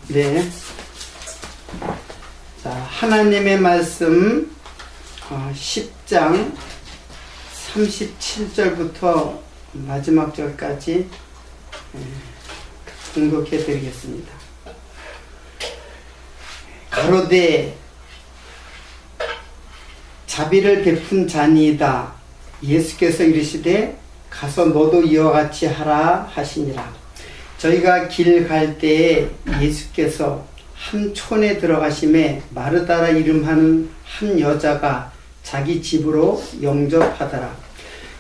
네. 자, 하나님의 말씀 10장 37절부터 마지막 절까지 공독해 드리겠습니다. 가로되 자비를 베푼 자니이다. 예수께서 이르시되 가서 너도 이와 같이 하라 하시니라. 저희가 길 갈 때에 예수께서 한 촌에 들어가심에 마르다라 이름하는 한 여자가 자기 집으로 영접하더라.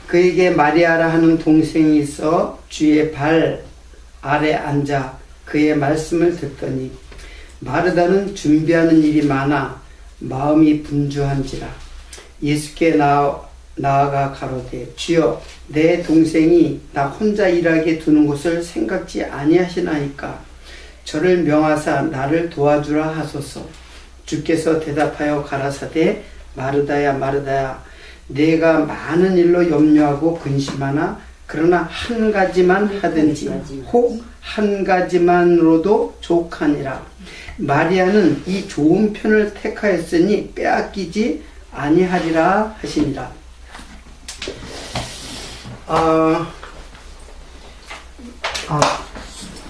그에게 마리아라 하는 동생이 있어 주의 발 아래 앉아 그의 말씀을 듣더니 마르다는 준비하는 일이 많아 마음이 분주한지라. 예수께 나아가 가로되 주여 내 동생이 나 혼자 일하게 두는 것을 생각지 아니하시나이까. 저를 명하사 나를 도와주라 하소서. 주께서 대답하여 가라사대 마르다야 마르다야 내가 많은 일로 염려하고 근심하나 그러나 한 가지만 하든지 혹 한 가지만으로도 족하니라. 마리아는 이 좋은 편을 택하였으니 빼앗기지 아니하리라 하시니라.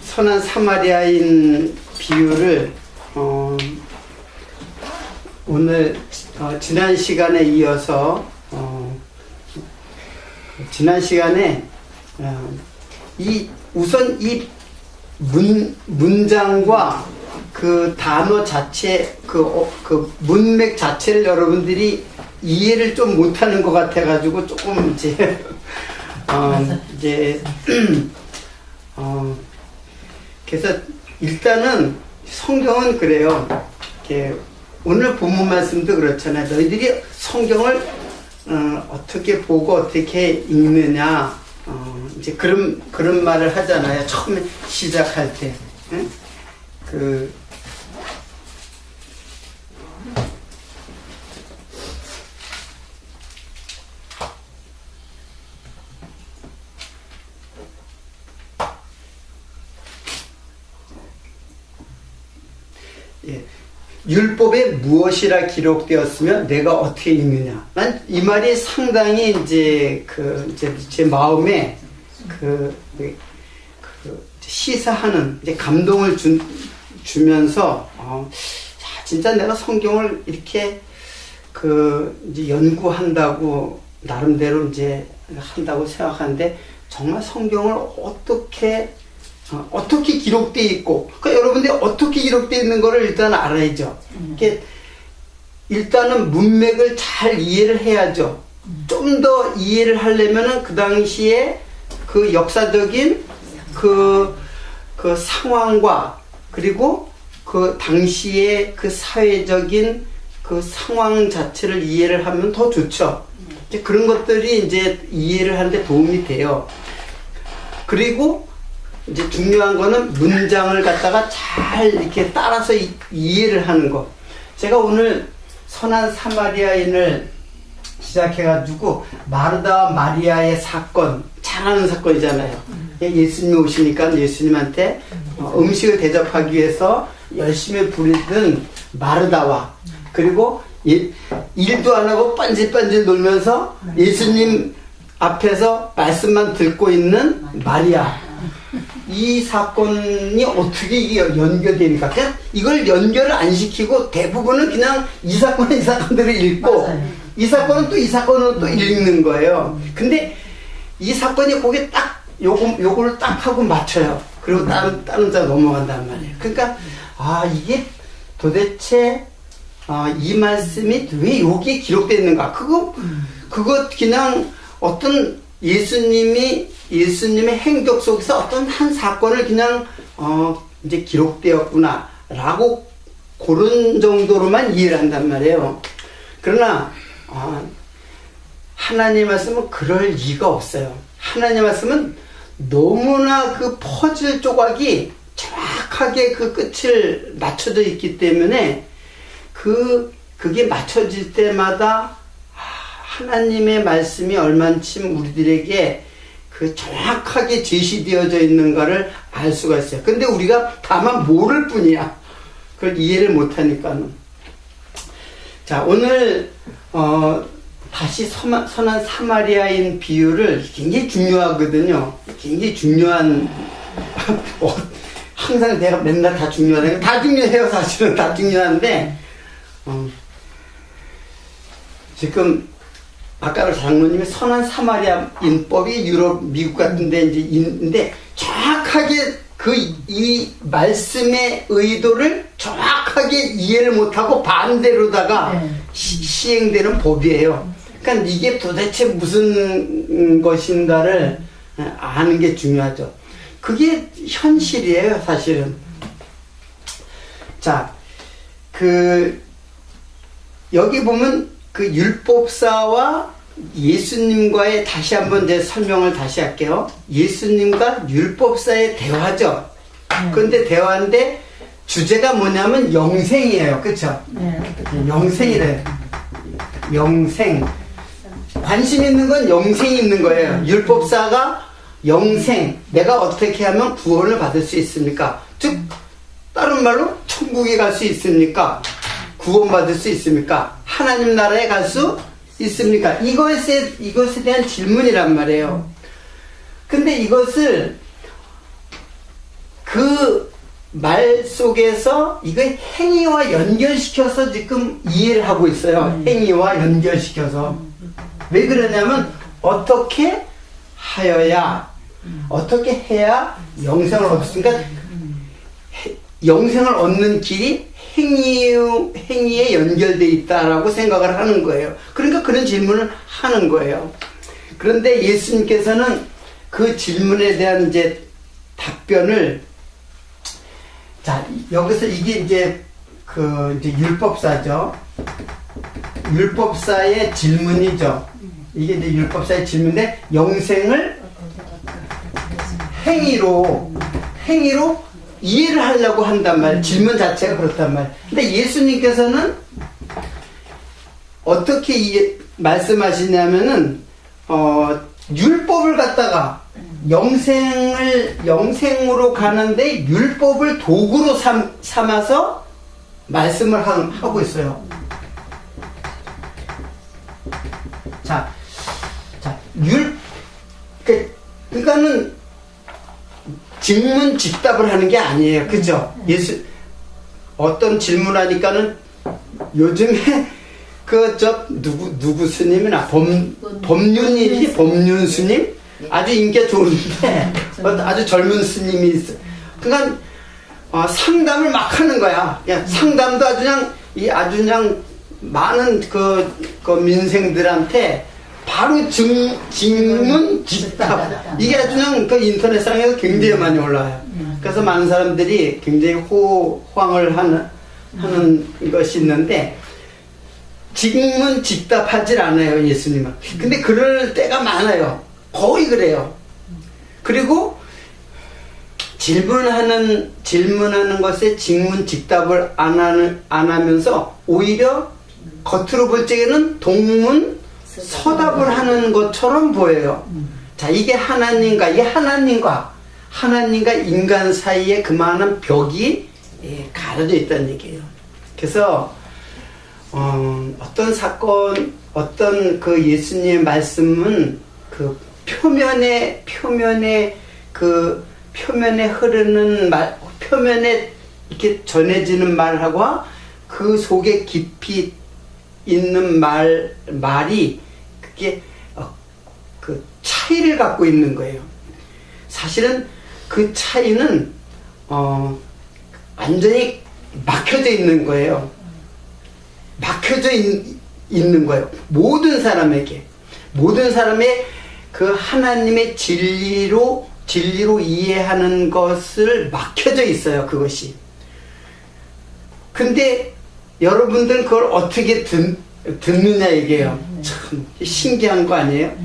선한 사마리아인 비유를 오늘 지난 시간에 이어서 지난 시간에 우선 이 문장과 그 단어 자체 그 문맥 자체를 여러분들이 이해를 좀 못하는 것 같아가지고 조금 그래서 일단은 성경은 그래요. 이렇게 오늘 본문 말씀도 그렇잖아요. 너희들이 성경을 어떻게 보고 어떻게 읽느냐, 이제 그런 말을 하잖아요. 처음에 시작할 때. 율법에 무엇이라 기록되었으면 내가 어떻게 읽느냐. 난 이 말이 상당히 이제 제 마음에 시사하는 이제 감동을 주면서 진짜 내가 성경을 이렇게 이제 연구한다고 나름대로 이제 한다고 생각하는데 정말 성경을 어떻게 기록되어 있고, 그러니까 여러분들이 어떻게 기록되어 있는 거를 일단 알아야죠. 일단은 문맥을 잘 이해를 해야죠. 좀 더 이해를 하려면은 그 당시에 그 역사적인 그 상황과 그리고 그 당시에 그 사회적인 그 상황 자체를 이해를 하면 더 좋죠. 이제 그런 것들이 이제 이해를 하는데 도움이 돼요. 그리고 이제 중요한 거는 문장을 갖다가 잘 이렇게 따라서 이해를 하는 거. 제가 오늘 선한 사마리아인을 시작해가지고 마르다와 마리아의 사건, 잘 아는 사건이잖아요. 예수님 오시니까 예수님한테 음식을 대접하기 위해서 열심히 부리던 마르다와, 그리고 일도 안 하고 빤질빤질 놀면서 예수님 앞에서 말씀만 듣고 있는 마리아. 이 사건이 어떻게 이게 연결되니까 그냥 이걸 연결을 안 시키고 대부분은 그냥 이 사건은 이 사건대로 읽고, 맞아요. 이 사건은 또 이 사건은 또 읽는 거예요. 근데 이 사건이 거기에 딱 요거를 딱 하고 맞춰요. 그리고 다른 자 넘어간단 말이에요. 그러니까 이게 도대체 이 말씀이 왜 여기에 기록되어 있는가? 그거 그냥 어떤 예수님의 행적 속에서 어떤 한 사건을 그냥 이제 기록되었구나 라고 그런 정도로만 이해를 한단 말이에요. 그러나 하나님의 말씀은 그럴 리가 없어요. 하나님의 말씀은 너무나 그 퍼즐 조각이 정확하게 그 끝을 맞춰져 있기 때문에 그게 맞춰질 때마다 하나님의 말씀이 얼만큼 우리들에게 그 정확하게 제시되어져 있는가를 알 수가 있어요. 근데 우리가 다만 모를 뿐이야. 그걸 이해를 못하니까는. 자, 오늘 다시 선한 사마리아인 비유를 굉장히 중요하거든요. 굉장히 중요한 항상 내가 맨날 다 중요하다. 다 중요해요. 사실은 다 중요한데 지금 아까 장로님이 선한 사마리아인법이 유럽, 미국 같은 데 이제 있는데 정확하게 이 말씀의 의도를 정확하게 이해를 못하고 반대로다가 시행되는 법이에요. 그러니까 이게 도대체 무슨 것인가를 아는 게 중요하죠. 그게 현실이에요, 사실은. 자, 여기 보면 율법사와 예수님과의 다시 한번 이제 설명을 다시 할게요. 예수님과 율법사의 대화죠. 그런데 대화인데 주제가 뭐냐면 영생이에요. 그쵸? 영생이래요. 영생. 관심 있는 건 영생이 있는 거예요. 율법사가 영생, 내가 어떻게 하면 구원을 받을 수 있습니까? 즉, 다른 말로 천국에 갈 수 있습니까? 구원받을 수 있습니까? 하나님 나라에 갈 수 있습니까? 이것에 대한 질문이란 말이에요. 근데 이것을 그 말 속에서 이거 행위와 연결시켜서 지금 이해를 하고 있어요. 행위와 연결시켜서. 왜 그러냐면 어떻게 하여야, 어떻게 해야 영생을 얻습니까? 영생을 얻는 길이 행위에 연결되어 있다라고 생각을 하는 거예요. 그러니까 그런 질문을 하는 거예요. 그런데 예수님께서는 그 질문에 대한 이제 답변을, 자, 여기서 이게 이제 이제 율법사죠. 율법사의 질문이죠. 이게 이제 율법사의 질문인데, 영생을 행위로 이해를 하려고 한단 말이에요. 질문 자체가 그렇단 말이에요. 근데 예수님께서는 어떻게 말씀하시냐면은, 율법을 갖다가 영생으로 가는데 율법을 도구로 삼아서 말씀을 하고 있어요. 그러니까는 직문직답을 하는 게 아니에요. 그죠? 어떤 질문하니까는 요즘에 누구 스님이나 법륜 스님? 아주 인기가 좋은데, 아주 젊은 스님이 있어요. 그러니까, 상담을 막 하는 거야. 상담도 아주 그냥 많은 민생들한테 바로 직문직답. 이게 아주 그냥 인터넷상에서 굉장히 많이 올라와요. 그래서 많은 사람들이 굉장히 호황을 하는 것이 있는데, 직문직답하질 않아요, 예수님은. 근데 그럴 때가 많아요. 거의 그래요. 그리고 질문하는 것에 직문직답을 안 하면서 오히려 겉으로 볼 적에는 동문서답을 하는 것처럼 보여요. 자, 이게 하나님과 인간 사이에 그만한 벽이 가려져 있다는 얘기예요. 그래서 어떤 사건, 어떤 예수님의 말씀은 표면에 흐르는 말, 표면에 이렇게 전해지는 말하고 그 속에 깊이 있는 말이 그게 차이를 갖고 있는 거예요. 사실은 그 차이는 완전히 막혀져 있는 거예요. 막혀져 있는 거예요. 모든 사람의 하나님의 진리로 이해하는 것을 막혀져 있어요, 그것이. 근데 여러분들은 그걸 어떻게 듣느냐, 이게요. 참 신기한 거 아니에요?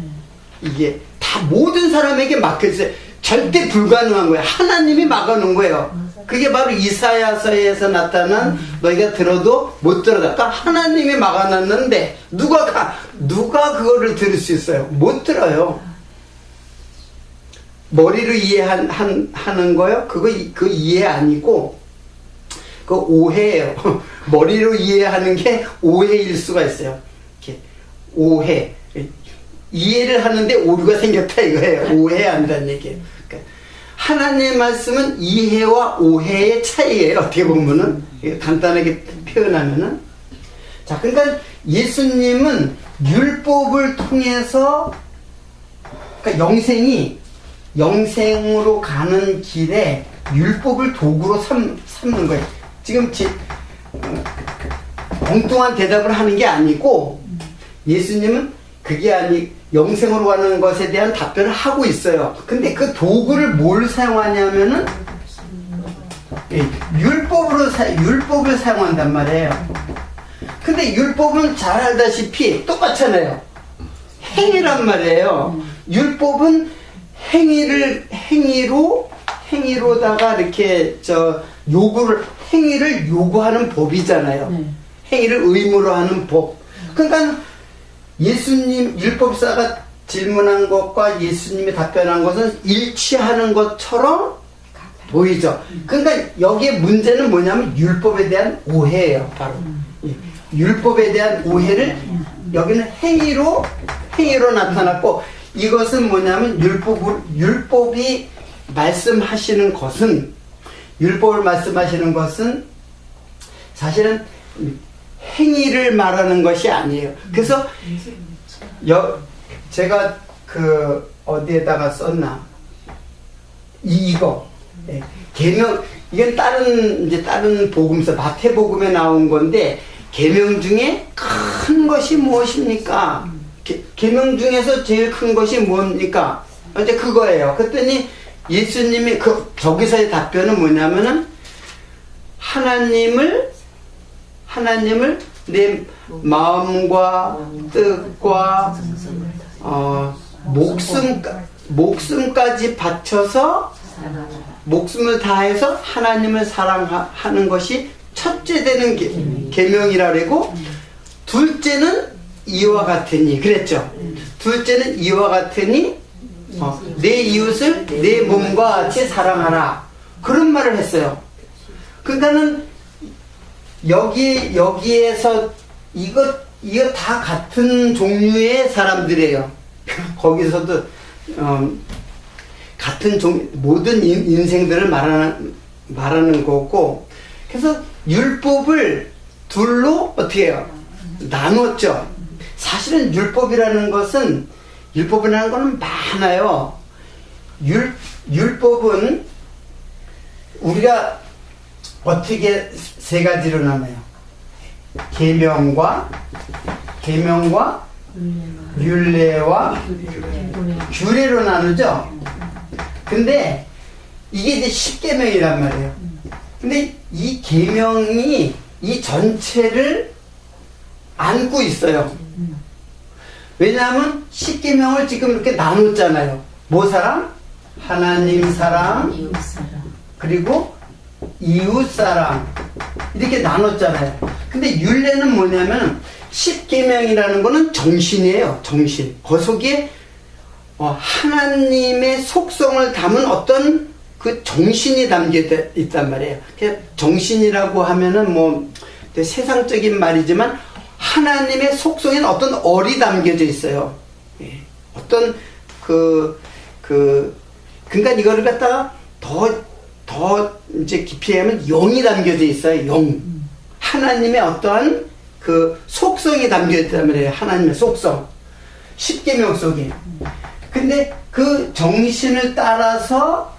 이게 다 모든 사람에게 막혀져 있어요. 절대 불가능한 거예요. 하나님이 막아놓은 거예요. 그게 바로 이사야서에서 나타난 너희가 들어도 못 들어다. 그러니까 하나님이 막아놨는데 누가 그거를 들을 수 있어요? 못 들어요. 머리로 하는 거요? 그 이해 아니고, 그 오해예요. 머리로 이해하는 게 오해일 수가 있어요. 이렇게 오해. 이해를 하는데 오류가 생겼다 이거예요. 오해한다는 얘기예요. 그러니까 하나님의 말씀은 이해와 오해의 차이예요. 어떻게 보면은 간단하게 표현하면은. 자, 그러니까 예수님은 율법을 통해서, 그러니까 영생으로 가는 길에 율법을 도구로 삼는 거예요. 지금 엉뚱한 대답을 하는 게 아니고, 예수님은 그게 영생으로 가는 것에 대한 답변을 하고 있어요. 근데 그 도구를 뭘 사용하냐면은, 율법을 사용한단 말이에요. 근데 율법은 잘 알다시피 똑같잖아요. 행위란 말이에요. 율법은 행위로다가 이렇게 행위를 요구하는 법이잖아요. 행위를 의무로 하는 법. 그러니까 예수님, 율법사가 질문한 것과 예수님이 답변한 것은 일치하는 것처럼 보이죠. 그러니까 여기에 문제는 뭐냐면 율법에 대한 오해예요. 바로 율법에 대한 오해를 여기는 행위로 나타났고, 이것은 뭐냐면 율법이 말씀하시는 것은, 율법을 말씀하시는 것은 사실은 행위를 말하는 것이 아니에요. 그래서 제가 어디에다가 썼나, 이거 계명, 이건 다른 복음서 마태복음에 나온 건데, 계명 중에 큰 것이 무엇입니까? 계명 중에서 제일 큰 것이 뭡니까? 이제 그거예요. 그랬더니 예수님이 저기서의 답변은 뭐냐면은, 하나님을 내 마음과 뜻과 목숨까지 바쳐서, 목숨을 다해서 하나님을 사랑하는 것이 첫째 되는 계명이라 그러고, 둘째는 이와 같으니, 그랬죠. 둘째는 이와 같으니 내 이웃을 내 몸과 같이 사랑하라, 그런 말을 했어요. 그러니까는 여기에서 이거 다 같은 종류의 사람들이에요. 거기서도 같은 모든 인생들을 말하는 거고, 그래서 율법을 둘로 어떻게 해요? 나눴죠. 사실은 율법이라는 거는 많아요. 율법은 우리가 어떻게 세 가지로 나눠요? 계명과 율례와 규례로 나누죠. 근데 이게 이제 10계명이란 말이에요. 근데 이 계명이 이 전체를 안고 있어요. 왜냐하면 10계명을 지금 이렇게 나눴잖아요. 뭐 사랑? 하나님 사랑, 그리고 이웃 사랑, 이렇게 나눴잖아요. 근데 율례는 뭐냐면 10계명이라는 거는 정신이에요. 정신. 그 속에 하나님의 속성을 담은 어떤 그 정신이 담겨 있단 말이에요. 정신이라고 하면은 뭐 세상적인 말이지만, 하나님의 속성에는 어떤 얼이 담겨져 있어요. 어떤 그러니까 이거를 갖다가 더 이제 깊이 하면 영이 담겨져 있어요. 영. 하나님의 어떠한 그 속성이 담겨 있단 말이에요. 하나님의 속성. 10계명 속에. 근데 그 정신을 따라서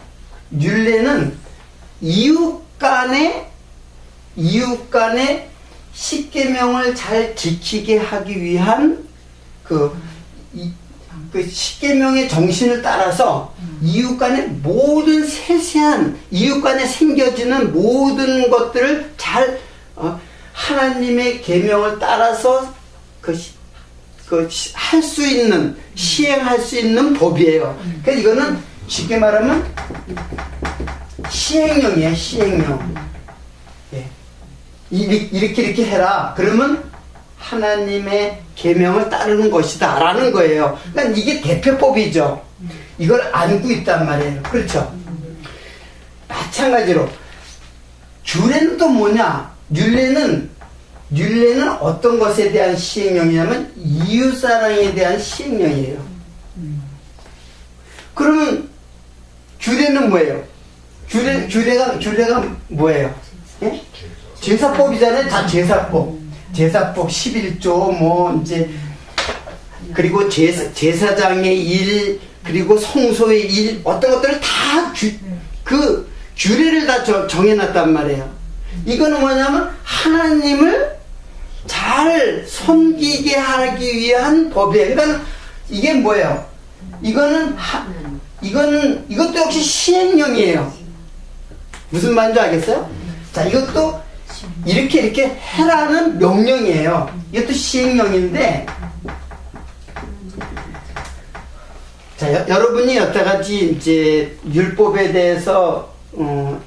율례는 이웃 간에 10계명을 잘 지키게 하기 위한 그 10계명의 정신을 따라서 이웃 간의 모든 세세한, 이웃 간에 생겨지는 모든 것들을 잘 하나님의 계명을 따라서 할 수 있는, 시행할 수 있는 법이에요. 그러니까 이거는 쉽게 말하면 시행령이에요. 시행령. 이렇게 해라. 그러면 하나님의 계명을 따르는 것이다 라는 거예요. 그러니까 이게 대표법이죠. 이걸 안고 있단 말이에요. 그렇죠? 마찬가지로 규례는 또 뭐냐? 율례는 어떤 것에 대한 시행령이냐면 이웃사랑에 대한 시행령이에요. 그러면 규례는 뭐예요? 규례가 뭐예요? 예? 제사법이잖아요. 다 제사법. 제사법 11조 뭐 이제 그리고 제사장의 일 그리고 성소의 일 어떤 것들을 다 그 규례를 다 정해놨단 말이에요. 이거는 뭐냐면 하나님을 잘 섬기게 하기 위한 법이에요. 그러니까 이게 뭐예요? 이것도 역시 시행령이에요. 무슨 말인지 알겠어요? 자, 이것도 이렇게 해라는 명령이에요. 이것도 시행령인데, 자, 여러분이 여태까지 이제 율법에 대해서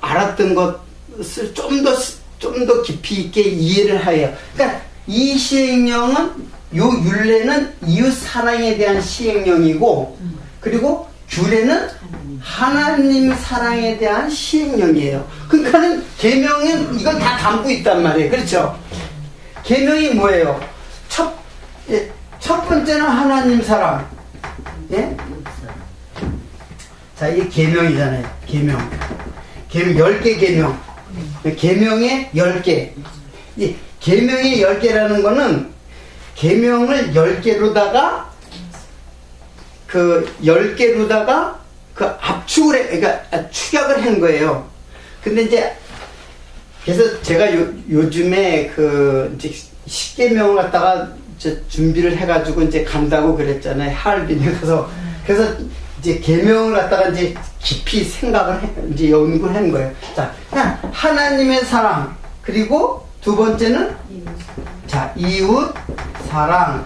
알았던 것을 좀 더 깊이 있게 이해를 해요. 그러니까 이 시행령은 요 율례는 이웃 사랑에 대한 시행령이고, 그리고 규례는 하나님 사랑에 대한 시행령이에요. 그러니까는 계명은 이걸 다 담고 있단 말이에요. 그렇죠? 계명이 뭐예요? 첫 번째는 하나님 사랑. 예? 자, 이게 계명이잖아요. 계명 10개 계명. 계명의 10개. 이 계명의 10개라는 거는 계명을 10개로다가 그 10개로다가 그 압축을 해, 그러니까 축약을 한 거예요. 근데 이제 그래서 제가 요즘에 그 이제 10계명을 갖다가 이제 준비를 해가지고 이제 간다고 그랬잖아요. 하얼빈에 가서. 그래서 이제 계명을 갖다가 이제 깊이 생각을 이제 연구를 한 거예요. 자, 하나님의 사랑, 그리고 두 번째는 자, 이웃 사랑.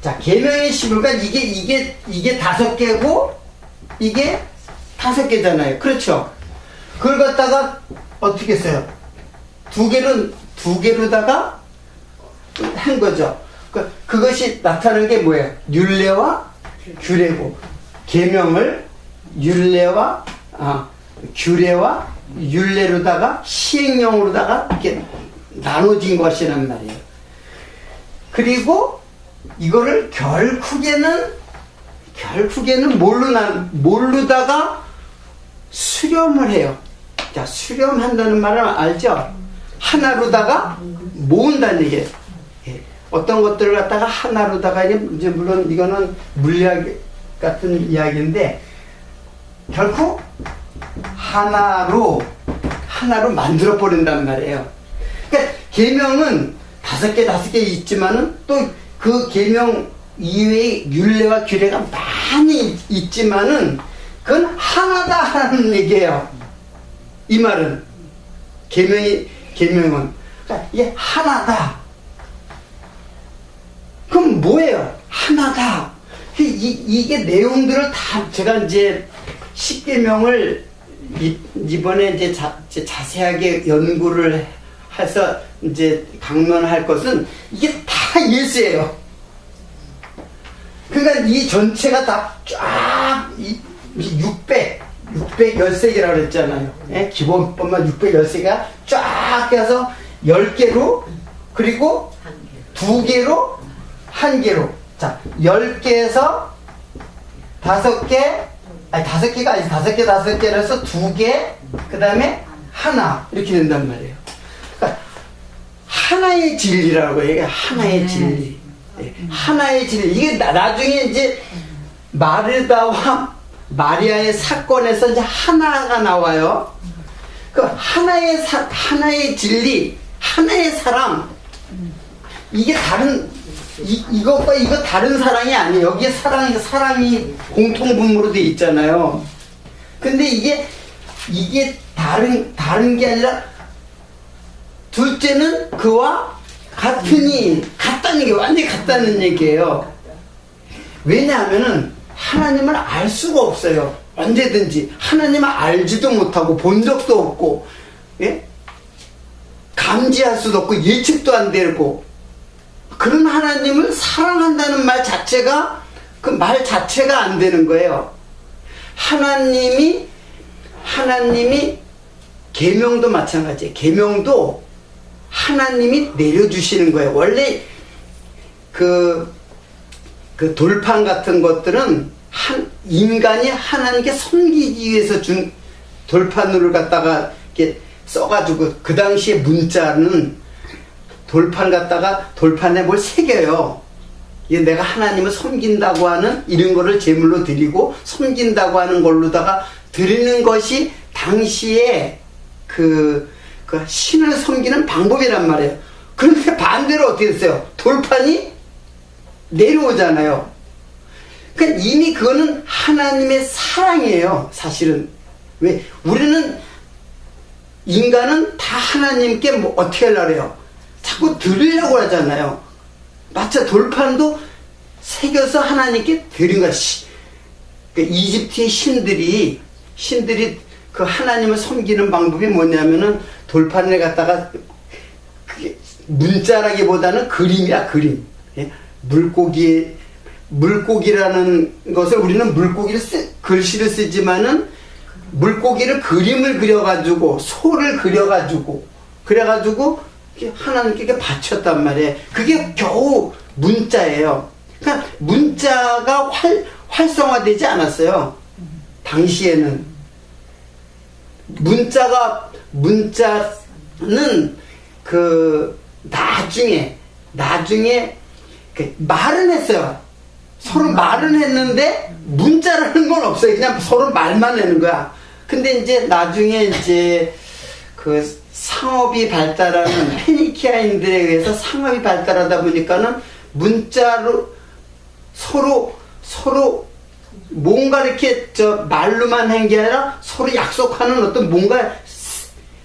자, 계명의 11가 이게 5개고 이게 5개잖아요. 그렇죠? 그걸 갖다가 어떻게 했어요? 두 개로다가 한 거죠. 그것이 나타나는 게 뭐예요? 율례와 규례고, 계명을 규례와 율례로다가 시행령으로다가 이렇게 나눠진 것이란 말이에요. 그리고 이거를 결국에는 뭘로다가 수렴을 해요. 자, 수렴한다는 말은 알죠? 하나로다가 모은다는 얘기예요. 예. 어떤 것들을 갖다가 하나로다가 이제 물론 이거는 물리학 같은 이야기인데 결코 하나로 만들어 버린단 말이에요. 그러니까 계명은 5개 있지만은 또 그 계명 이외의 율례와 규례가 많이 있지만은 그건 하나다라는 얘기예요. 이 말은 계명은 그러니까 이게 하나다. 그럼 뭐예요? 하나다. 이게 내용들을 다 제가 이제 10계명을 이번에 이제 자세하게 연구를 해서 이제 강론할 것은 이게 다 예수예요. 그러니까 이 전체가 다 쫙 613개라고 그랬잖아요. 예? 기본법만 613개가 쫙 해서 10개로 그리고 2개로 1개로 자 10개에서 5개 아니 5개가 아니지 5개라서 2개 그 다음에 하나 이렇게 된단 말이에요. 그러니까 하나의 진리라고 해요. 하나의 진리. 네. 하나의 진리. 이게 나중에 이제 마르다와 마리아의 사건에서 이제 하나가 나와요. 그 하나의 진리, 하나의 사랑. 이게 이것과 이거 다른 사랑이 아니에요. 여기에 사랑이 공통분모로 돼 있잖아요. 근데 이게 다른 게 아니라 둘째는 그와 같다는 게 완전히 같다는 얘기예요. 왜냐하면은 하나님을 알 수가 없어요. 언제든지 하나님을 알지도 못하고 본 적도 없고, 예? 감지할 수도 없고 예측도 안 되고 그런 하나님을 사랑한다는 말 자체가 그 말 자체가 안 되는 거예요. 하나님이 계명도 마찬가지예요. 계명도 하나님이 내려주시는 거예요. 원래 그 돌판 같은 것들은 인간이 하나님께 섬기기 위해서 준 돌판을 갖다가 이렇게 써가지고, 그 당시에 문자는 돌판 갖다가 돌판에 뭘 새겨요. 이게 내가 하나님을 섬긴다고 하는 이런 거를 제물로 드리고 섬긴다고 하는 걸로다가 드리는 것이 당시에 그 신을 섬기는 방법이란 말이에요. 그런데 반대로 어떻게 됐어요? 돌판이 내려오잖아요. 그러니까 이미 그거는 하나님의 사랑이에요, 사실은. 왜? 우리는, 인간은 다 하나님께 뭐 어떻게 하려고 해요? 자꾸 드리려고 하잖아요. 마치 돌판도 새겨서 하나님께 드린 것이. 그러니까 이집트의 신들이 그 하나님을 섬기는 방법이 뭐냐면은 돌판을 갖다가, 그게 문자라기보다는 그림이야, 그림. 예? 물고기라는 것을 우리는 글씨를 쓰지만은 물고기를 그림을 그려가지고, 소를 그려가지고, 그래가지고 하나님께 바쳤단 말이에요. 그게 겨우 문자예요. 그러니까 문자가 활성화되지 않았어요. 당시에는. 문자는 나중에 말은 했어요. 서로 말은 했는데 문자라는 건 없어요. 그냥 서로 말만 하는 거야. 근데 이제 나중에 이제 그 상업이 발달하는 페니키아인들에 의해서 상업이 발달하다 보니까는 문자로 서로 뭔가 이렇게 말로만 한 게 아니라 서로 약속하는 어떤 뭔가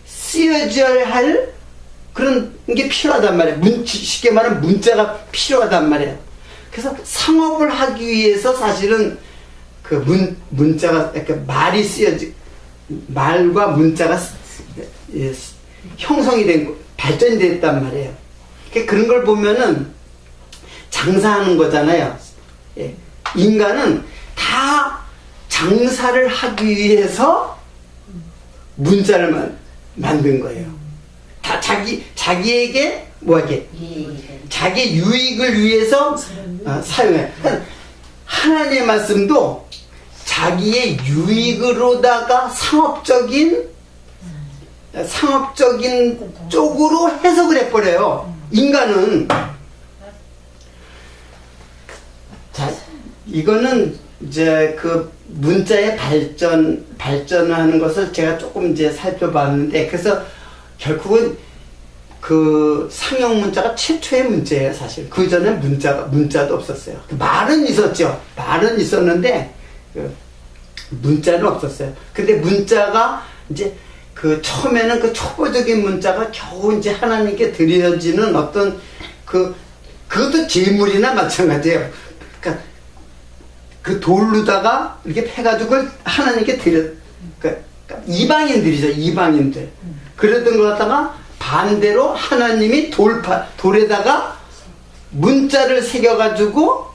쓰여져야 할 그런 게 필요하단 말이에요. 쉽게 말하면 문자가 필요하단 말이에요. 그래서 상업을 하기 위해서 사실은 그 문자가 이렇게 말과 문자가 형성이 발전이 됐단 말이에요. 그런 걸 보면은 장사하는 거잖아요. 예. 인간은 다 장사를 하기 위해서 문자를 만든 거예요. 다 자기에게 자기 유익을 위해서 사용해요. 하나님의 말씀도 자기의 유익으로다가 상업적인 쪽으로 해석을 해버려요. 인간은. 자, 이거는 이제 그 문자의 발전하는 것을 제가 조금 이제 살펴봤는데, 그래서 결국은 그 상형 문자가 최초의 문자예요, 사실. 그 전에 문자도 없었어요. 말은 있었죠. 말은 있었는데, 문자는 없었어요. 근데 문자가 이제 처음에는 그 초보적인 문자가 겨우 이제 하나님께 드려지는 어떤 그것도 제물이나 마찬가지예요. 그러니까 그 돌로다가 이렇게 해가지고 하나님께 그러니까 이방인들이죠, 이방인들. 그랬던 것 같다가 반대로 하나님이 돌에다가 문자를 새겨가지고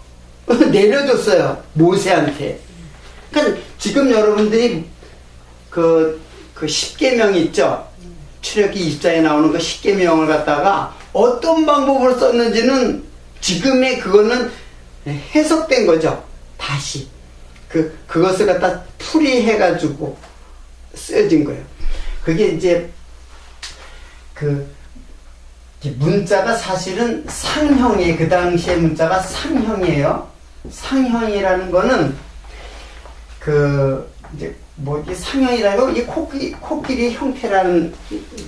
내려줬어요, 모세한테. 그러니까 지금 여러분들이 그 십계명 있죠? 출애굽기 20장에 나오는 그 십계명을 갖다가 어떤 방법으로 썼는지는 지금의 그거는 해석된 거죠. 다시 그것을 갖다 풀이해가지고 쓰여진 거예요. 그게 이제 문자가 사실은 상형이에요. 그 당시에 문자가 상형이에요. 상형이라는 거는 이제 상형이라고 이게 코끼리 형태라는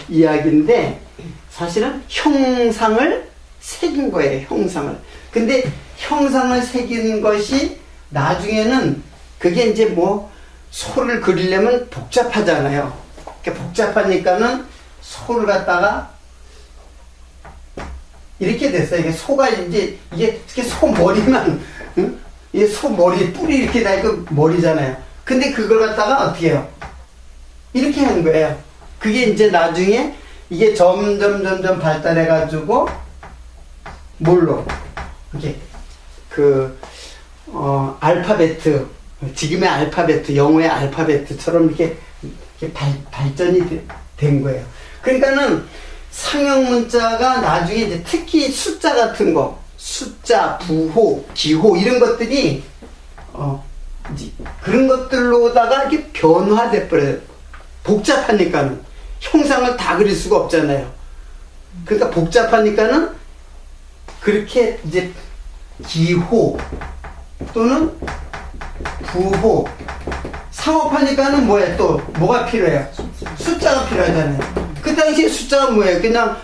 이야기인데, 사실은 형상을 새긴 거예요. 형상을. 근데 형상을 새긴 것이 나중에는 그게 이제 소를 그리려면 복잡하잖아요. 복잡하니까는 소를 갖다가 이렇게 됐어요. 이게 소가 이제 이게 소 머리만, 응? 이게 소 머리 뿔이 이렇게 다 있고 머리잖아요. 근데 그걸 갖다가 어떻게 해요? 이렇게 하는 거예요. 그게 이제 나중에 이게 점점 발달해가지고 뭘로? 이렇게 알파베트, 지금의 알파베트, 영어의 알파베트처럼 이렇게 발전이 된 거예요. 그러니까는 상형 문자가 나중에 이제 특히 숫자 같은 거, 숫자, 부호, 기호 이런 것들이 이제 그런 것들로다가 이렇게 변화돼 버려요. 복잡하니까는 형상을 다 그릴 수가 없잖아요. 그러니까 복잡하니까는 그렇게 이제 기호 또는 부호 상업하니까는 뭐예요? 또 뭐가 필요해요? 숫자가 필요하잖아요. 그 당시에 숫자가 뭐예요? 그냥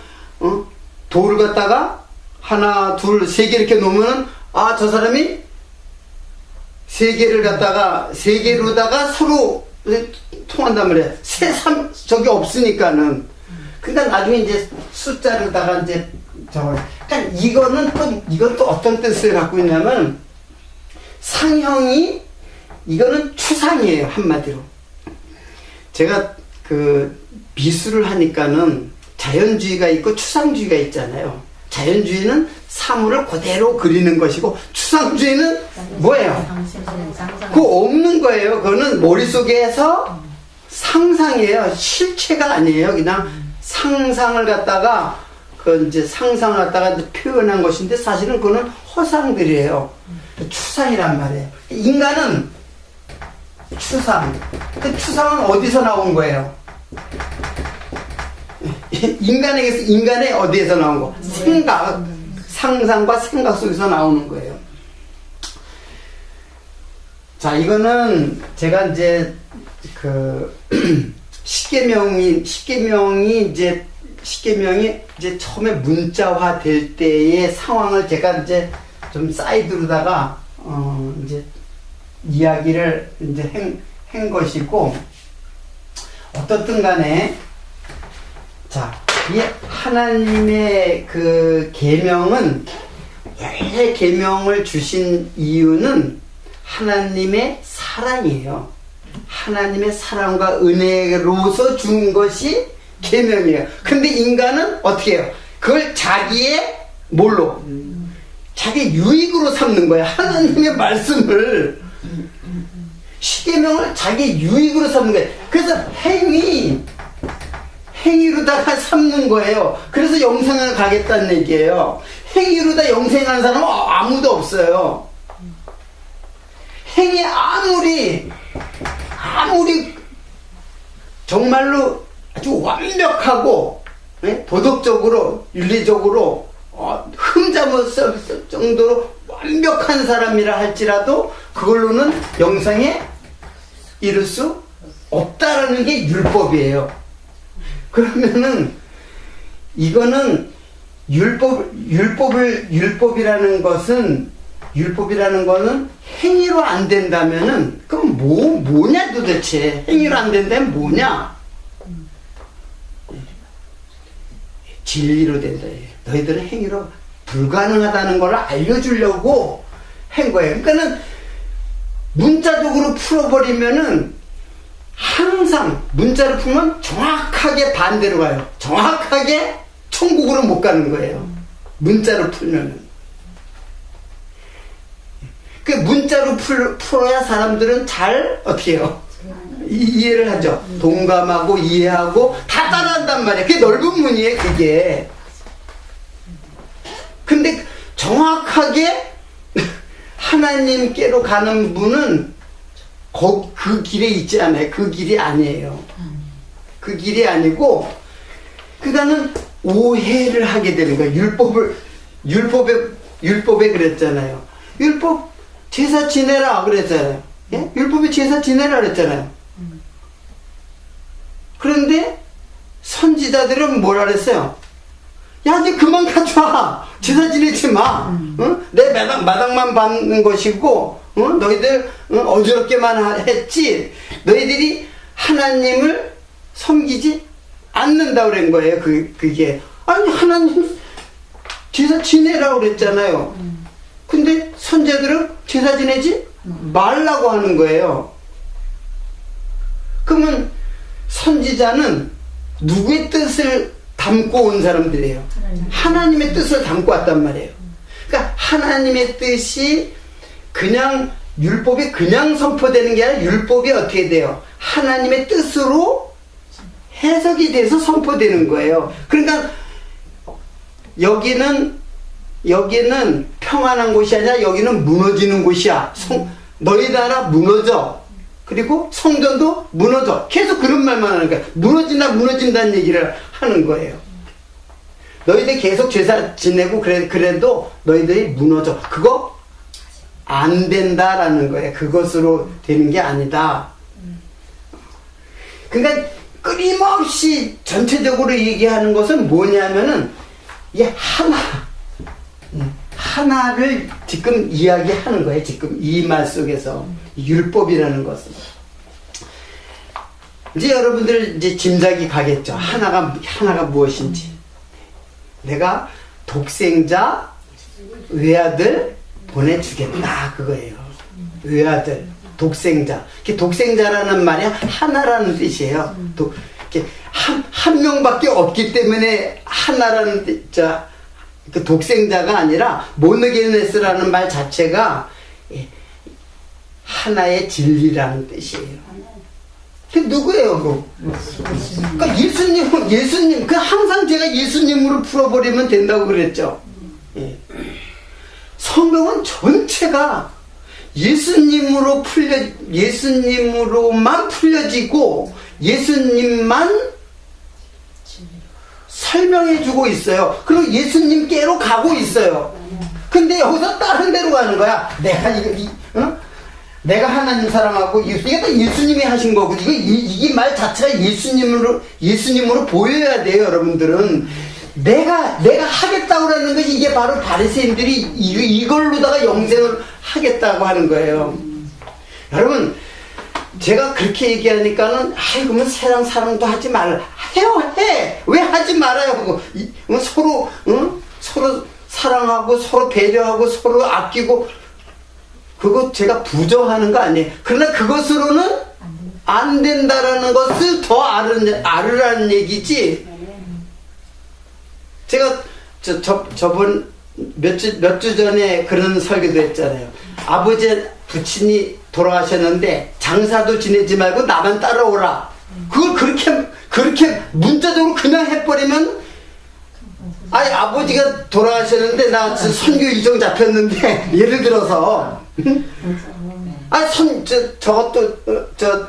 돌을 갖다가 하나, 둘, 세 개 이렇게 놓으면은 저 사람이 세 개를 갖다가 세 개로다가 서로 통한단 말이에요. 저게 없으니까는. 그러니까 나중에 이제 숫자로다가 이제 그러니까 이건 또 어떤 뜻을 갖고 있냐면 상형이 이거는 추상이에요, 한마디로. 제가 미술을 하니까는 자연주의가 있고 추상주의가 있잖아요. 자연주의는 사물을 그대로 그리는 것이고 추상주의는 뭐예요? 그거 없는 거예요. 그거는 머릿속에서 상상이에요. 실체가 아니에요. 그냥 상상을 갖다가 이제 상상을 갖다가 이제 표현한 것인데 사실은 그거는 허상들이에요. 추상이란 말이에요. 인간은 추상. 그 추상은 어디서 나온 거예요? 인간의 어디에서 나온 거? 생각, 상상과 생각 속에서 나오는 거예요. 자, 이거는 제가 이제 십계명이 이제 처음에 문자화 될 때의 상황을 제가 이제 좀 사이드로다가 이제 이야기를 이제 한 것이고, 어떻든 간에 자, 이 하나님의 계명은 원래 계명을 주신 이유는 하나님의 사랑이에요. 하나님의 사랑과 은혜로서 준 것이 계명이에요. 근데 인간은 어떻게 해요? 그걸 자기의 뭘로? 자기 유익으로 삼는 거예요. 하나님의 말씀을 십계명을 자기 유익으로 삼는 거예요. 그래서 행위로다가 삼는 거예요. 그래서 영생을 가겠다는 얘기예요. 행위로다 영생하는 사람은 아무도 없어요. 행위 아무리 정말로 아주 완벽하고 도덕적으로 윤리적으로 흠잡았을 정도로 완벽한 사람이라 할지라도 그걸로는 영생에 이룰 수 없다라는 게 율법이에요. 그러면은 이거는 율법이라는 거는 행위로 안 된다면은 그럼 뭐냐 도대체? 행위로 안 된다면 뭐냐? 진리로 된다. 너희들은 행위로 불가능하다는 걸 알려주려고 한 거예요. 그러니까는 문자적으로 풀어버리면은 항상 문자를 풀면 정확하게 반대로 가요. 정확하게 천국으로 못 가는 거예요. 문자로 풀면은. 그 문자로 풀어야 사람들은 잘 어떻게 해요? 이해를 하죠. 동감하고 이해하고 다 따라한단 말이에요. 그게 넓은 문이에요, 그게. 근데 정확하게 하나님께로 가는 분은 그 길에 있지 않아요. 그 길이 아니에요. 그 길이 아니고 그다는 오해를 하게 되는 거예요. 율법에 그랬잖아요. 율법 제사 지내라 그랬잖아요. 예? 율법에 제사 지내라 그랬잖아요. 그런데 선지자들은 뭐라 그랬어요? 야, 이제 그만 가져와. 제사 지내지 마. 내 마당만 받는 것이고, 너희들 어지럽게만 했지. 너희들이 하나님을 섬기지 않는다고 그런 거예요. 그게. 아니, 하나님 제사 지내라고 그랬잖아요. 근데 선지자들은 제사 지내지 말라고 하는 거예요. 그러면 선지자는 누구의 뜻을 담고 온 사람들이에요? 하나님의 뜻을 담고 왔단 말이에요. 그러니까 하나님의 뜻이 그냥 율법이 그냥 선포되는 게 아니라 율법이 어떻게 돼요? 하나님의 뜻으로 해석이 돼서 선포되는 거예요. 그러니까 여기는 평안한 곳이 아니라 여기는 무너지는 곳이야. 너희 나라 무너져. 그리고 성전도 무너져. 계속 그런 말만 하는 거야. 무너진다는 얘기를 하는 거예요. 너희들 계속 제사 지내고 그래도 너희들이 무너져. 그거 안 된다라는 거예요. 그것으로 되는 게 아니다. 그러니까 끊임없이 전체적으로 얘기하는 것은 뭐냐면은 이게 하나를 지금 이야기하는 거예요. 지금 이 말 속에서 율법이라는 것은. 이제 여러분들 이제 짐작이 가겠죠. 하나가 무엇인지. 내가 독생자 외아들 보내주겠다 그거예요. 외아들 독생자. 독생자라는 말이 하나라는 뜻이에요. 한 명밖에 없기 때문에 하나라는 그 독생자가 아니라 모노게네스라는 말 자체가 하나의 진리라는 뜻이에요. 그 누구예요? 그러니까 예수님, 항상 제가 예수님으로 풀어버리면 된다고 그랬죠. 예. 성경은 전체가 예수님으로만 풀려지고 예수님만 설명해주고 있어요. 그리고 예수님께로 가고 있어요. 근데 여기서 다른 데로 가는 거야. 내가 하나님 사랑하고 이게 다 예수님이 하신 거고 이 말 자체가 예수님으로 보여야 돼요. 여러분들은 내가 하겠다고 하는 것이 이게 바로 바리새인들이 이걸로다가 영생을 하겠다고 하는 거예요. 여러분 제가 그렇게 얘기하니까는 그러면 세상 사랑도 하지 말라. 해. 왜 하지 말아요? 서로 사랑하고 서로 배려하고 서로 아끼고 그거 제가 부정하는 거 아니에요. 그러나 그것으로는 안 된다라는 것을 더 알으라는 얘기지. 제가 저번 몇 주 전에 그런 설교도 했잖아요. 아버지 부친이 돌아가셨는데 장사도 지내지 말고 나만 따라오라. 그걸 그렇게 문자적으로 그냥 해버리면 아버지가 돌아가셨는데 나 선교 일정 잡혔는데 예를 들어서 저것도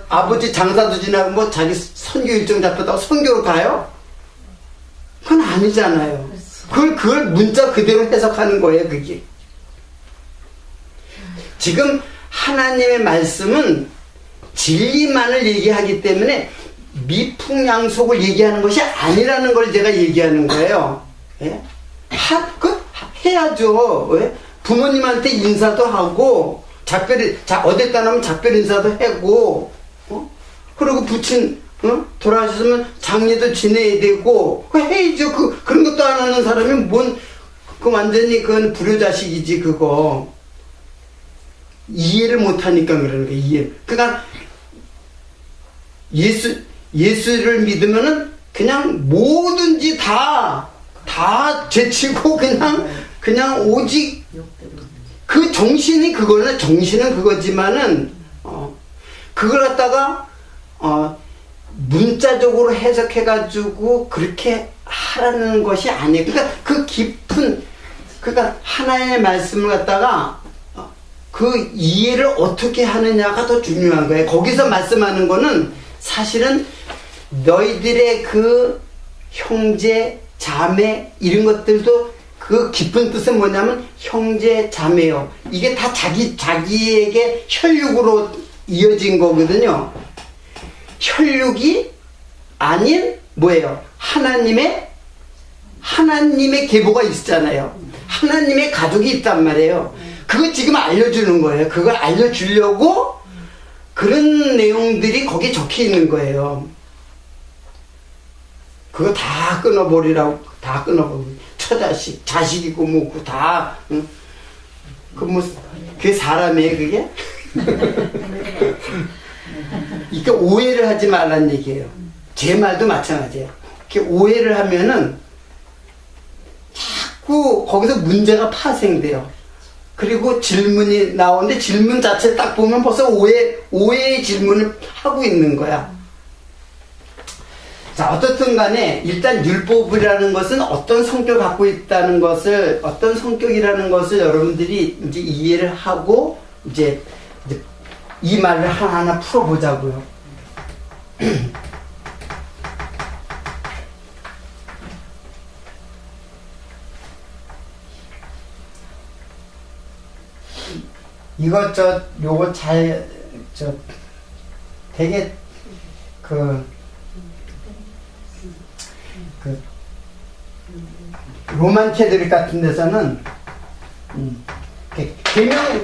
아버지 장사도 지나고 뭐 자기 선교 일정 잡혔다고 선교로 가요? 그건 아니잖아요. 그걸 문자 그대로 해석하는 거예요. 그게 지금 하나님의 말씀은 진리만을 얘기하기 때문에 미풍양속을 얘기하는 것이 아니라는 걸 제가 얘기하는 거예요. 예? 해야죠. 왜? 부모님한테 인사도 하고 어딜 떠나면 작별 인사도 하고 그리고 부친 돌아가셨으면 장례도 지내야 되고 해야죠. 그런 것도 안 하는 사람이 완전히 그건 불효자식이지. 그거 이해를 못하니까 그러는 거예요. 그러니까 예수를 믿으면은 그냥 뭐든지 다 제치고 그냥 오직 그 정신이 그거는 정신은 그거지만은 그걸 갖다가 문자적으로 해석해가지고 그렇게 하라는 것이 아니에요. 그러니까 그 깊은 하나의 말씀을 갖다가 그 이해를 어떻게 하느냐가 더 중요한 거예요. 거기서 말씀하는 거는 사실은 너희들의 그 형제, 자매 이런 것들도 그 깊은 뜻은 뭐냐면 형제, 자매요. 이게 다 자기에게 혈육으로 이어진 거거든요. 혈육이 아닌 뭐예요? 하나님의 계보가 있잖아요. 하나님의 가족이 있단 말이에요. 그거 지금 알려주는 거예요. 그걸 알려주려고 그런 내용들이 거기에 적혀 있는 거예요. 그거 다 끊어버리라고, 다 끊어버리고. 처자식, 자식이고 뭐고 다, 응? 그게 사람이에요, 그게? 그러니까 오해를 하지 말란 얘기예요. 제 말도 마찬가지예요. 이렇게 오해를 하면은 자꾸 거기서 문제가 파생돼요. 그리고 질문이 나오는데 질문 자체 딱 보면 벌써 오해의 질문을 하고 있는 거야. 자, 어떻든 간에 일단 율법이라는 것은 어떤 성격을 갖고 있다는 것을, 어떤 성격이라는 것을 여러분들이 이제 이해를 하고 이제 이 말을 하나하나 풀어보자고요. 요거 되게 로만 캐드릭 같은 데서는 계명은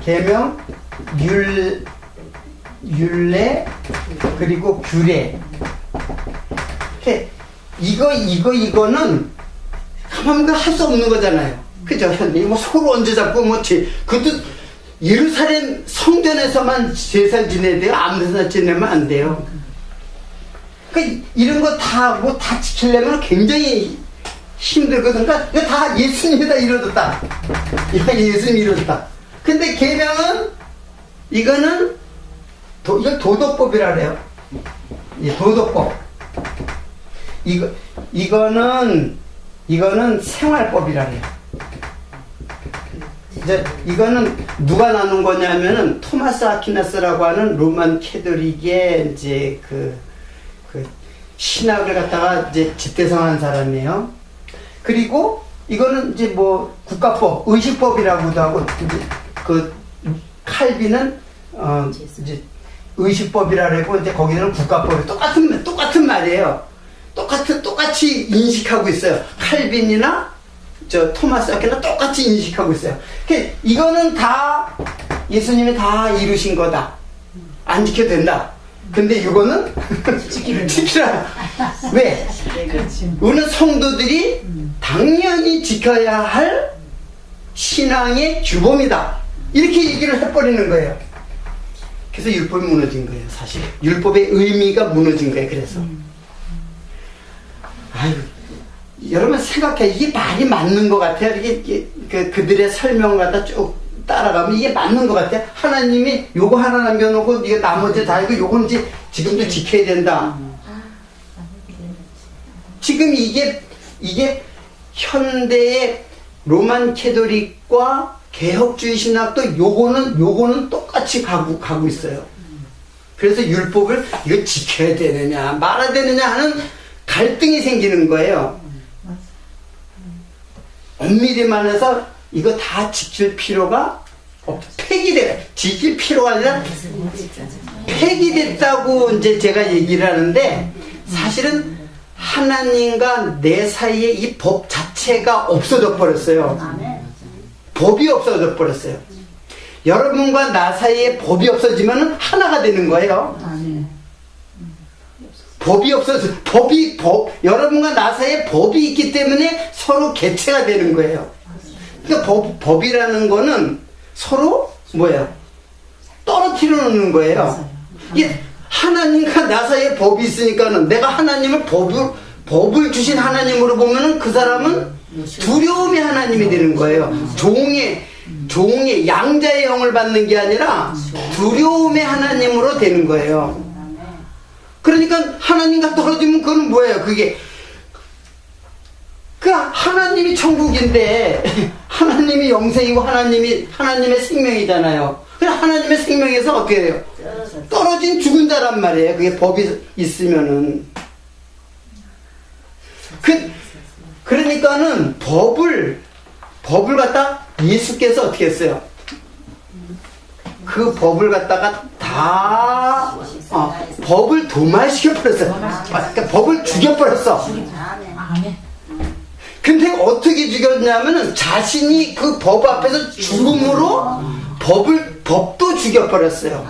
계명 율례 그리고 규례, 이거는 가만히 할 수 없는 거잖아요. 그죠? 뭐 서로 얹어 잡고 그것도 예루살렘 성전에서만 제사 지내야 돼요? 아무 데서나 지내면 안 돼요. 그러니까 이런 거 다 지키려면 굉장히 힘들거든. 그러니까 이거 다 예수님이 다 이루어졌다. 예수님이 이루어졌다. 근데 계명은 이거는 이걸 도덕법이라 그래요. 도덕법. 이거는 생활법이라 그래요. 이제 이거는 누가 나눈 거냐면은 토마스 아퀴나스라고 하는 로만 캐톨릭의 이제 그 신학을 갖다가 이제 집대성한 사람이에요. 그리고 이거는 이제 뭐 국가법, 의식법이라고도 하고, 그 칼빈은 이제 의식법이라 그러고, 이제 거기는 국가법이 똑같은 말이에요. 똑같이 인식하고 있어요. 칼빈이나 토마스 아퀴나 똑같이 인식하고 있어요. 그러니까 이거는 다 예수님이 다 이루신 거다. 안 지켜도 된다. 근데 이거는 지키라. 왜? 우리는 성도들이 당연히 지켜야 할 신앙의 규범이다. 이렇게 얘기를 해버리는 거예요. 그래서 율법이 무너진 거예요, 사실. 율법의 의미가 무너진 거예요, 그래서. 아유, 여러분 생각해. 이게 말이 맞는 것 같아요. 이게 그들의 설명을 갖다 쭉 따라가면 이게 맞는 것 같아요. 하나님이 요거 하나 남겨놓고 이게 나머지 다 이거 요건 이제 지금도 지켜야 된다. 지금 이게 현대의 로만 캐톨릭과 개혁주의 신학도 요거는 똑같이 가고 있어요. 그래서 율법을 이거 지켜야 되느냐 말아야 되느냐 하는 갈등이 생기는 거예요. 엄밀히 말해서 이거 다 지킬 필요가 지킬 필요가 아니라 폐기됐다고 이제 제가 얘기를 하는데, 사실은 하나님과 내 사이에 이 법 자체가 없어져 버렸어요. 법이 없어져 버렸어요. 여러분과 나 사이에 법이 없어지면 하나가 되는 거예요. 법이 없어서 여러분과 나 사이에 법이 있기 때문에 서로 개체가 되는 거예요. 그러니까 법이라는 거는 서로 떨어뜨려 놓는 거예요. 이게 하나님과 나 사이에 법이 있으니까는 내가 하나님을 법을 주신 하나님으로 보면은 그 사람은 두려움의 하나님이 되는 거예요. 종의 양자의 영을 받는 게 아니라 두려움의 하나님으로 되는 거예요. 그러니까 하나님과 떨어지면 그건 뭐예요? 하나님이 천국인데 하나님이 영생이고 하나님의 생명이잖아요. 그럼 하나님의 생명에서 어떻게 돼요? 떨어진 죽은 자란 말이에요. 그게 법이 있으면은. 그러니까는 법을 갖다 예수께서 어떻게 했어요? 그 법을 갖다가 다 법을 도말시켜 버렸어요. 그러니까 법을 죽여버렸어. 근데 어떻게 죽였냐면은 자신이 그 법 앞에서 죽음으로 법도 죽여버렸어요.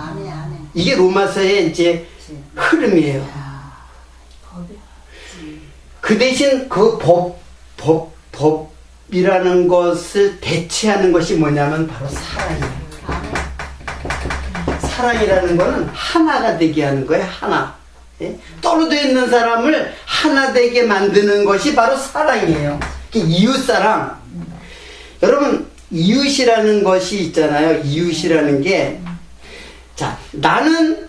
이게 로마서의 이제 흐름이에요. 그 대신 그 법이라는 것을 대체하는 것이 뭐냐면 바로 사랑이에요. 사랑이라는 거는 하나가 되게 하는 거예요. 하나. 예? 떨어져 있는 사람을 하나 되게 만드는 것이 바로 사랑이에요. 이웃사랑. 여러분, 이웃이라는 것이 있잖아요. 이웃이라는 게, 자, 나는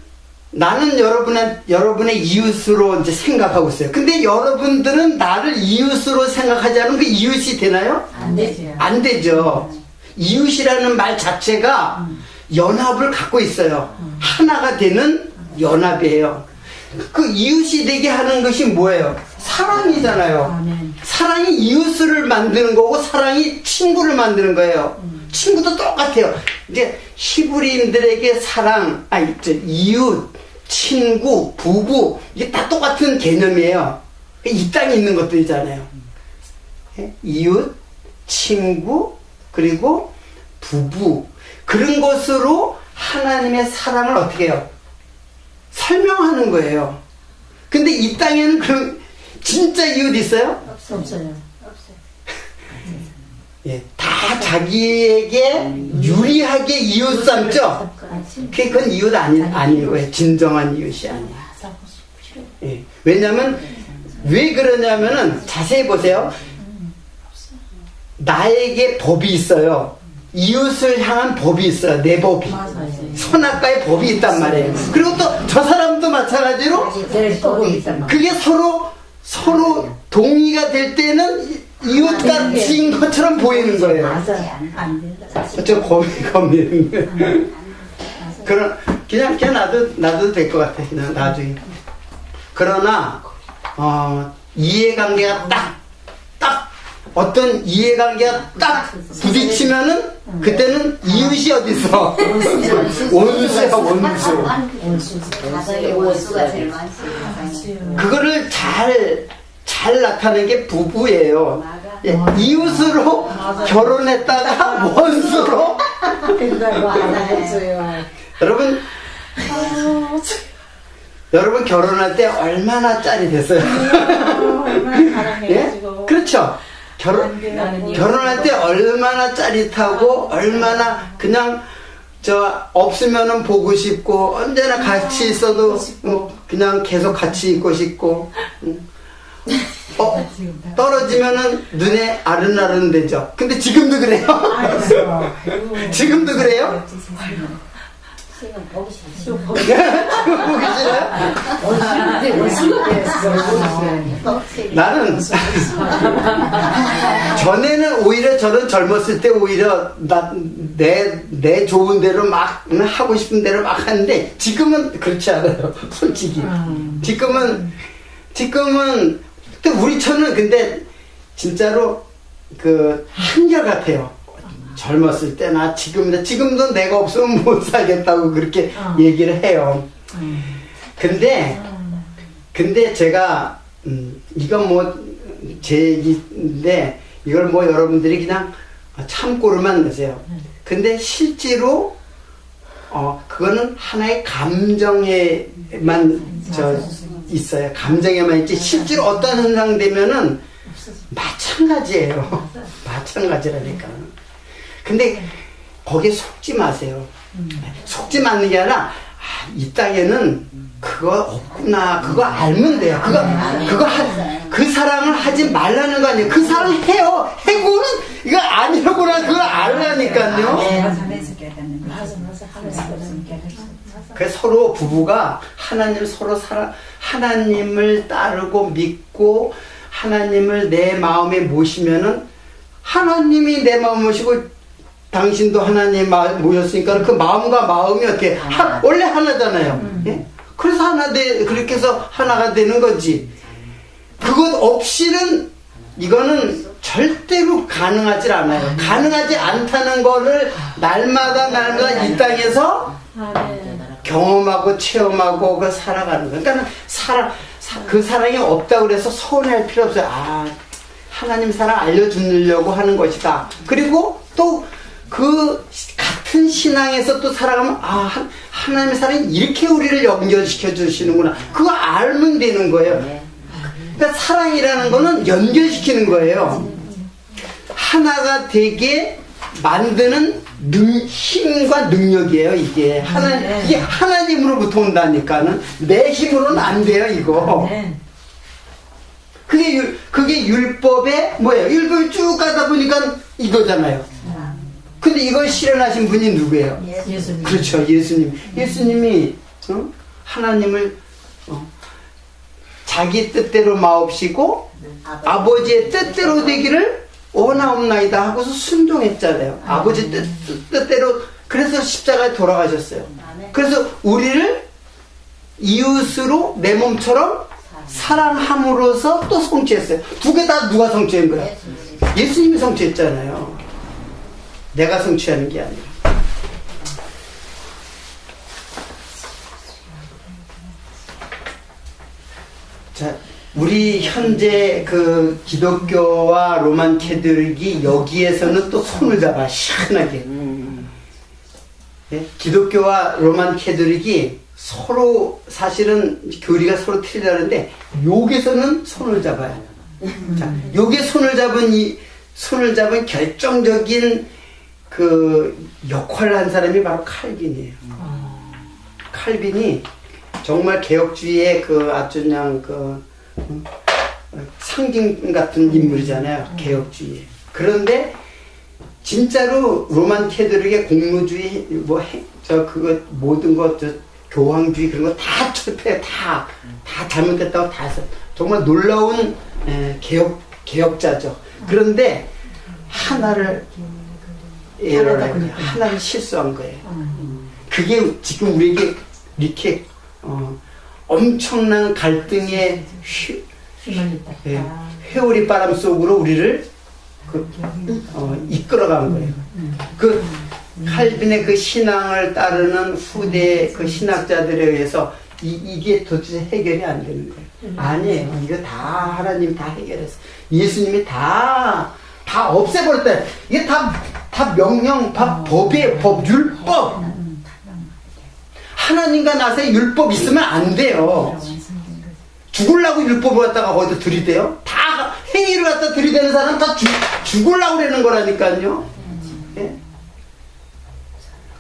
여러분의 이웃으로 이제 생각하고 있어요. 근데 여러분들은 나를 이웃으로 생각하지 않으면 그 이웃이 되나요? 안 되죠. 안 되죠. 이웃이라는 말 자체가 연합을 갖고 있어요. 하나가 되는 연합이에요. 그 이웃이 되게 하는 것이 뭐예요? 사랑이잖아요. 사랑이 이웃을 만드는 거고 사랑이 친구를 만드는 거예요. 친구도 똑같아요. 이제 히브리인들에게 사랑, 이웃, 친구, 부부, 이게 다 똑같은 개념이에요. 이 땅에 있는 것들이잖아요. 이웃, 친구, 그리고 부부. 그런 것으로 하나님의 사랑을 어떻게 해요? 설명하는 거예요. 근데 이 땅에는 그런 진짜 이웃 있어요? 없어요. 예, 다 자기에게 유리하게 이웃 삼죠? 그건 이웃 아닌 거예요. 진정한 이웃이 아니에요. 예, 왜냐면, 왜 그러냐면은, 자세히 보세요. 나에게 법이 있어요. 이웃을 향한 법이 있어요. 내 법이. 선악과의 법이 있단 말이에요. 그리고 또 저 사람도 마찬가지로 그게 서로 동의가 될 때는 이웃 같은 것처럼 보이는 거예요. 저 겁이. 그냥 놔도 될 것 같아. 그냥 나중에. 그러나 이해관계가 딱 어떤 이해관계가 딱 부딪히면은 그때는 이웃이 어딨어? 원수야, 원수. 원수가 제일 많지. 그거를 잘 나타낸 게 부부예요. 예, 이웃으로 결혼했다가 원수로. 여러분 결혼할 때 얼마나 짜릿했어요? 예? 그렇죠. 결혼할 때 얼마나 짜릿하고 얼마나 그냥 없으면은 보고 싶고 언제나 같이 있어도 그냥 계속 같이 있고 싶고 떨어지면은 눈에 아른아른 되죠. 근데 지금도 그래요? 지금도 그래요? 보기 싫어. 보기 싫어요? 나는 전에는 오히려 저는 젊었을 때 오히려 내 좋은 대로 막 하고 싶은 대로 막 하는데 지금은 그렇지 않아요. 솔직히 지금은 우리처럼 근데 진짜로 그 한결같아요. 젊었을 때나 지금도 내가 없으면 못 살겠다고 그렇게 얘기를 해요. 근데 제가 이건 뭐 제 얘기인데 이걸 뭐 여러분들이 그냥 참고로만 넣으세요. 근데 실제로 그거는 하나의 감정에만 있어요. 감정에만 있지 실제로 어떤 현상 되면은 마찬가지예요. 마찬가지라니까. 근데 거기에 속지 마세요. 속지 마는 게 아니라 이 땅에는 그거 없구나. 그거 알면 돼요. 그 사랑을 하지 말라는 거 아니에요. 그 사랑 해요. 해고는 이거 아니라고나 그걸 알라니까요. 그래서 서로 부부가 하나님을 따르고 믿고 하나님을 내 마음에 모시면은 하나님이 내 마음 모시고 당신도 하나님 모였으니까 그 마음과 마음이 어떻게 원래 하나잖아요. 예? 그래서 그렇게 해서 하나가 되는 거지. 그것 없이는 이거는 절대로 가능하지 않아요. 가능하지 않다는 거를 날마다 이 땅에서 경험하고 체험하고 그 살아가는 거예요. 그러니까 그 사랑이 없다고 그래서 서운할 필요 없어요. 하나님 사랑 알려주려고 하는 것이다. 그리고 또 그 같은 신앙에서 또 살아가면 하나님의 사랑이 이렇게 우리를 연결시켜 주시는구나. 그거 알면 되는 거예요. 그러니까 사랑이라는 거는 연결시키는 거예요. 하나가 되게 만드는 힘과 능력이에요, 이게. 이게 하나님으로부터 온다니까는. 내 힘으로는 안 돼요, 이거. 그게 율법의 뭐예요? 율법을 쭉 가다 보니까 이거잖아요. 근데 이걸 실현하신 분이 누구예요? 예수님. 그렇죠, 예수님. 예수님이 하나님을 자기 뜻대로 마옵시고 아버지의 뜻대로 되기를 원하옵나이다 하고서 순종했잖아요. 아버지 뜻대로. 그래서 십자가에 돌아가셨어요. 그래서 우리를 이웃으로 내 몸처럼 사랑함으로써 또 성취했어요. 두 개 다 누가 성취한 거야? 예수님이 성취했잖아요. 내가 성취하는 게 아니라. 자, 우리 현재 그 기독교와 로만 캐톨릭이 여기에서는 또 손을 잡아 시원하게. 네? 기독교와 로만 캐톨릭이 서로 사실은 교리가 서로 틀리다는데 여기서는 손을 잡아요. 자, 여기 손을 잡은 결정적인 그 역할을 한 사람이 바로 칼빈이에요. 칼빈이 정말 개혁주의의 그 아주 그냥 그 상징 같은 인물이잖아요. 개혁주의. 그런데 진짜로 로만 캐톨릭의 공로주의 그거 모든 것 교황주의 그런 거 다 철폐 다 잘못됐다고 다 했어요. 정말 놀라운 개혁자죠. 그런데 하나를 실수한 거예요. 그게 지금 우리에게 이렇게 엄청난 갈등의 회오리 바람 속으로 우리를 이끌어간 거예요. 그 칼빈의 그 신앙을 따르는 후대 그 신학자들에 의해서 이게 도대체 해결이 안 되는 거예요. 아니에요. 이거 다 하나님 다 해결했어. 예수님이 다 없애버렸다. 이게 다 명령, 법이에요. 율법. 하나님과 나서의 율법 있으면 안 돼요. 죽으려고 율법을 갖다가 거기다 들이대요? 다 행위를 갖다 들이대는 사람 다 죽으려고 그러는 거라니까요. 예?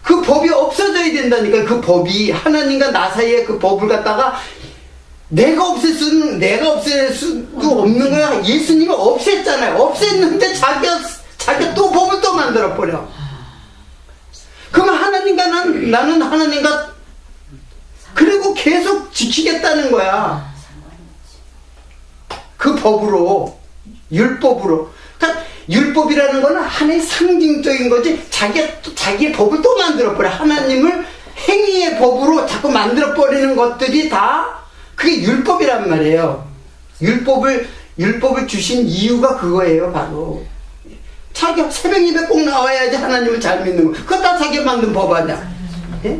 그 법이 없어져야 된다니까. 그 법이 하나님과 나 사이에 그 법을 갖다가 내가 없앨 수도 없는 거야. 예수님이 없앴잖아요. 없앴는데 자기가 또 법을 또 만들어 버려. 그러면 하나님과 나는 하나님과 그리고 계속 지키겠다는 거야. 그 법으로, 율법으로. 그러니까 율법이라는 거는 하나의 상징적인 거지. 자기의 법을 또 만들어버려. 하나님을 행위의 법으로 자꾸 만들어버리는 것들이 다 그게 율법이란 말이에요. 율법을 주신 이유가 그거예요, 바로. 자기가 새벽 예배 꼭 나와야지 하나님을 잘 믿는 거. 그거 다 자기가 만든 법 아니야. 예?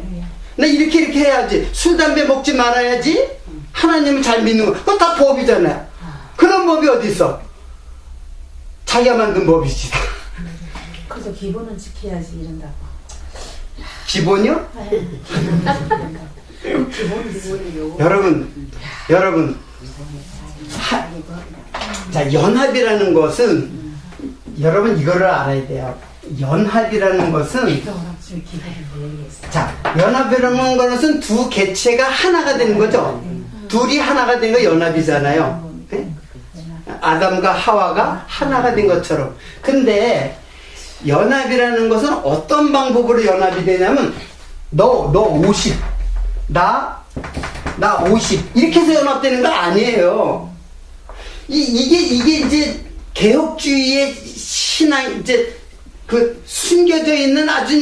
나 이렇게 해야지. 술, 담배 먹지 말아야지 하나님을 잘 믿는 거. 그거 다 법이잖아요. 그런 법이 어디 있어? 자기가 만든 법이지. 그래서 기본은 지켜야지 이런다고. 기본이요? 여러분, 자, 연합이라는 것은 여러분 이거를 알아야 돼요. 연합이라는 것은 연합이라는 것은 두 개체가 하나가 되는 거죠. 둘이 하나가 된 거 연합이잖아요. 네? 아담과 하와가 하나가 된 것처럼. 근데 연합이라는 것은 어떤 방법으로 연합이 되냐면 너 50, 나 50 이렇게 해서 연합되는 거 아니에요. 이게 이제 개혁주의의 신앙 이제 그 숨겨져 있는 아주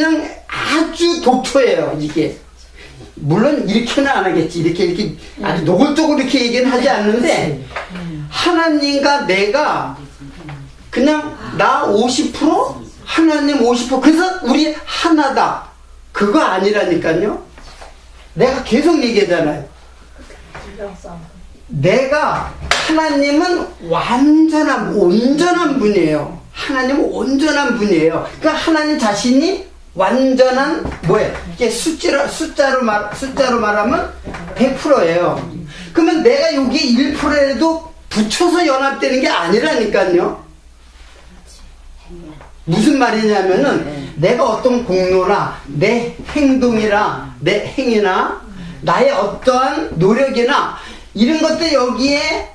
독초예요. 이게 물론 이렇게는 안 하겠지. 이렇게 아주 노골적으로 이렇게 얘기는 하지 않는데 하나님과 내가 그냥 나 50% 하나님 50% 그래서 우리 하나다. 그거 아니라니까요. 내가 계속 얘기하잖아요. 내가 하나님은 온전한 분이에요. 하나님은 온전한 분이에요. 그러니까 하나님 자신이 완전한 뭐예요? 이게 숫자로 말하면 100%예요. 그러면 내가 여기에 1%라도 붙여서 연합되는 게 아니라니까요. 무슨 말이냐면은 내가 어떤 공로나 내 행동이나 내 행위나 나의 어떠한 노력이나 이런 것들 여기에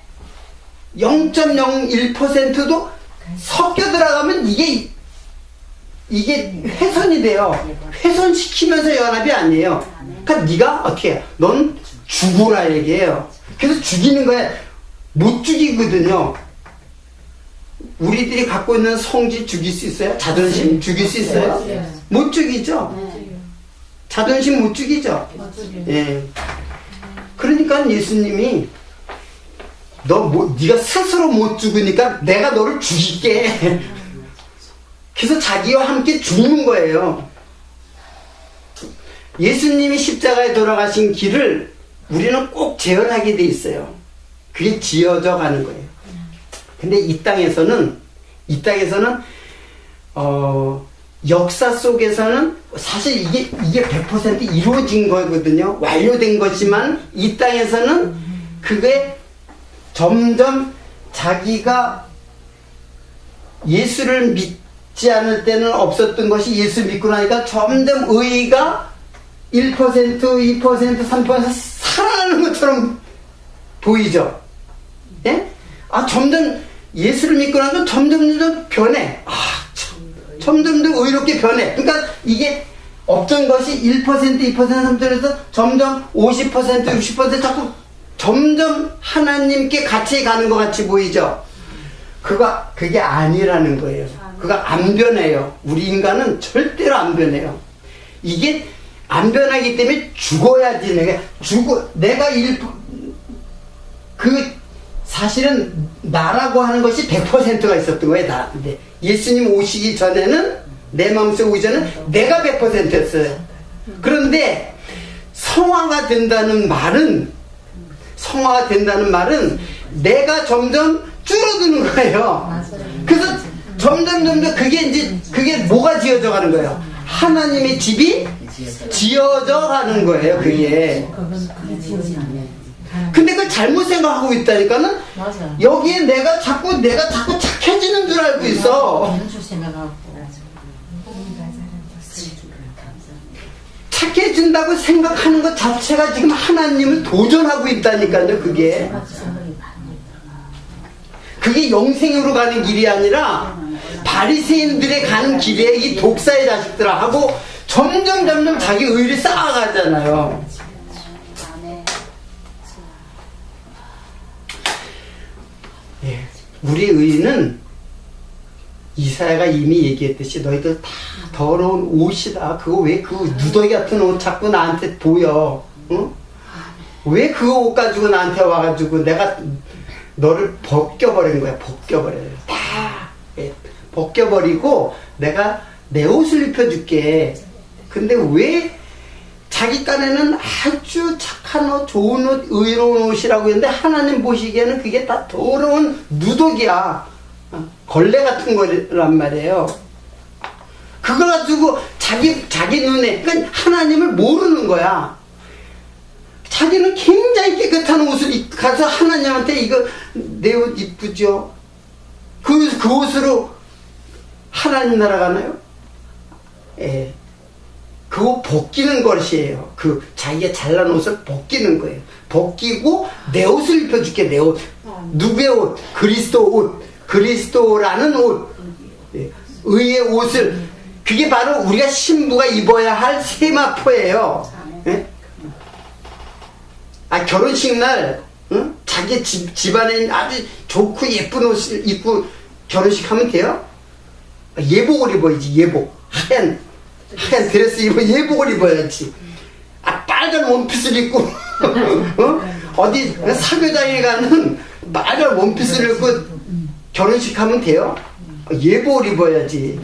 0.01%도 섞여 들어가면 이게 훼손이 돼요. 훼손시키면서 연합이 아니에요. 그러니까 네가 어떻게 해? 넌 죽어라 얘기해요. 그래서 죽이는 거야. 못 죽이거든요. 우리들이 갖고 있는 성질 죽일 수 있어요? 자존심 죽일 수 있어요? 못 죽이죠. 자존심 못 죽이죠. 예. 그러니까 예수님이 네가 스스로 못 죽으니까 내가 너를 죽일게. 그래서 자기와 함께 죽는 거예요. 예수님이 십자가에 돌아가신 길을 우리는 꼭 재현하게 돼 있어요. 그게 지어져 가는 거예요. 근데 이 땅에서는 역사 속에서는 사실 이게 100% 이루어진 거거든요. 완료된 거지만 이 땅에서는 그게 점점 자기가 예수를 믿지 않을 때는 없었던 것이 예수 믿고 나니까 점점 의의가 1%, 2%, 3% 살아나는 것처럼 보이죠. 예? 점점 예수를 믿고 나면 점점 변해. 점점 더 의롭게 변해. 그러니까 이게 없던 것이 1%, 2%, 3%에서 점점 50%, 60% 자꾸 점점 하나님께 같이 가는 것 같이 보이죠. 그게 아니라는 거예요. 그가 안 변해요. 우리 인간은 절대로 안 변해요. 이게 안 변하기 때문에 죽어야지. 내가 사실은 나라고 하는 것이 100%가 있었던 거예요. 근데 예수님 오시기 전에는, 내 마음속에 오기 전에는 내가 100%였어요. 그런데 성화가 된다는 말은 내가 점점 줄어드는 거예요. 그래서 점점 그게 뭐가 지어져 가는 거예요? 하나님의 집이 지어져 가는 거예요. 그게. 근데 그걸 잘못 생각하고 있다니까는 여기에 내가 자꾸 착해지는 줄 알고 있어. 착해진다고 생각하는 것 자체가 지금 하나님을 도전하고 있다니까요. 그게 영생으로 가는 길이 아니라 바리새인들의 가는 길에 이 독사의 자식들아 하고 점점 자기 의를 쌓아가잖아요. 예, 우리 의는 이사야가 이미 얘기했듯이 너희들 다 더러운 옷이다. 그거 왜 그 누더기 같은 옷 자꾸 나한테 보여? 응? 왜 그 옷 가지고 나한테 와가지고 내가 너를 벗겨버린 거야. 벗겨버려요. 다 벗겨버리고 내가 내 옷을 입혀줄게. 근데 왜 자기 딴에는 아주 착한 옷, 좋은 옷, 의로운 옷이라고 했는데 하나님 보시기에는 그게 다 더러운 누더기야. 걸레 같은 거란 말이에요. 그거 가지고 자기 눈에, 그러니까 하나님을 모르는 거야. 자기는 굉장히 깨끗한 옷을 가서 하나님한테 이거 내 옷 이쁘죠? 그 옷으로 하나님 나라 가나요? 예. 그거 벗기는 것이에요. 자기가 잘난 옷을 벗기는 거예요. 벗기고 내 옷을 입혀줄게. 내 옷. 누구의 옷? 그리스도 옷. 그리스도라는 옷. 예. 의의 옷을. 그게 바로 우리가 신부가 입어야 할 세마포예요. 예? 결혼식 날 응? 자기 집안에 아주 좋고 예쁜 옷을 입고 결혼식 하면 돼요? 예복을 입어야지. 예복. 하얀 드레스 입어 예복을 입어야지. 빨간 원피스를 입고 어디 사교장에 가는 빨간 원피스를 입고 결혼식 하면 돼요? 예복을 입어야지.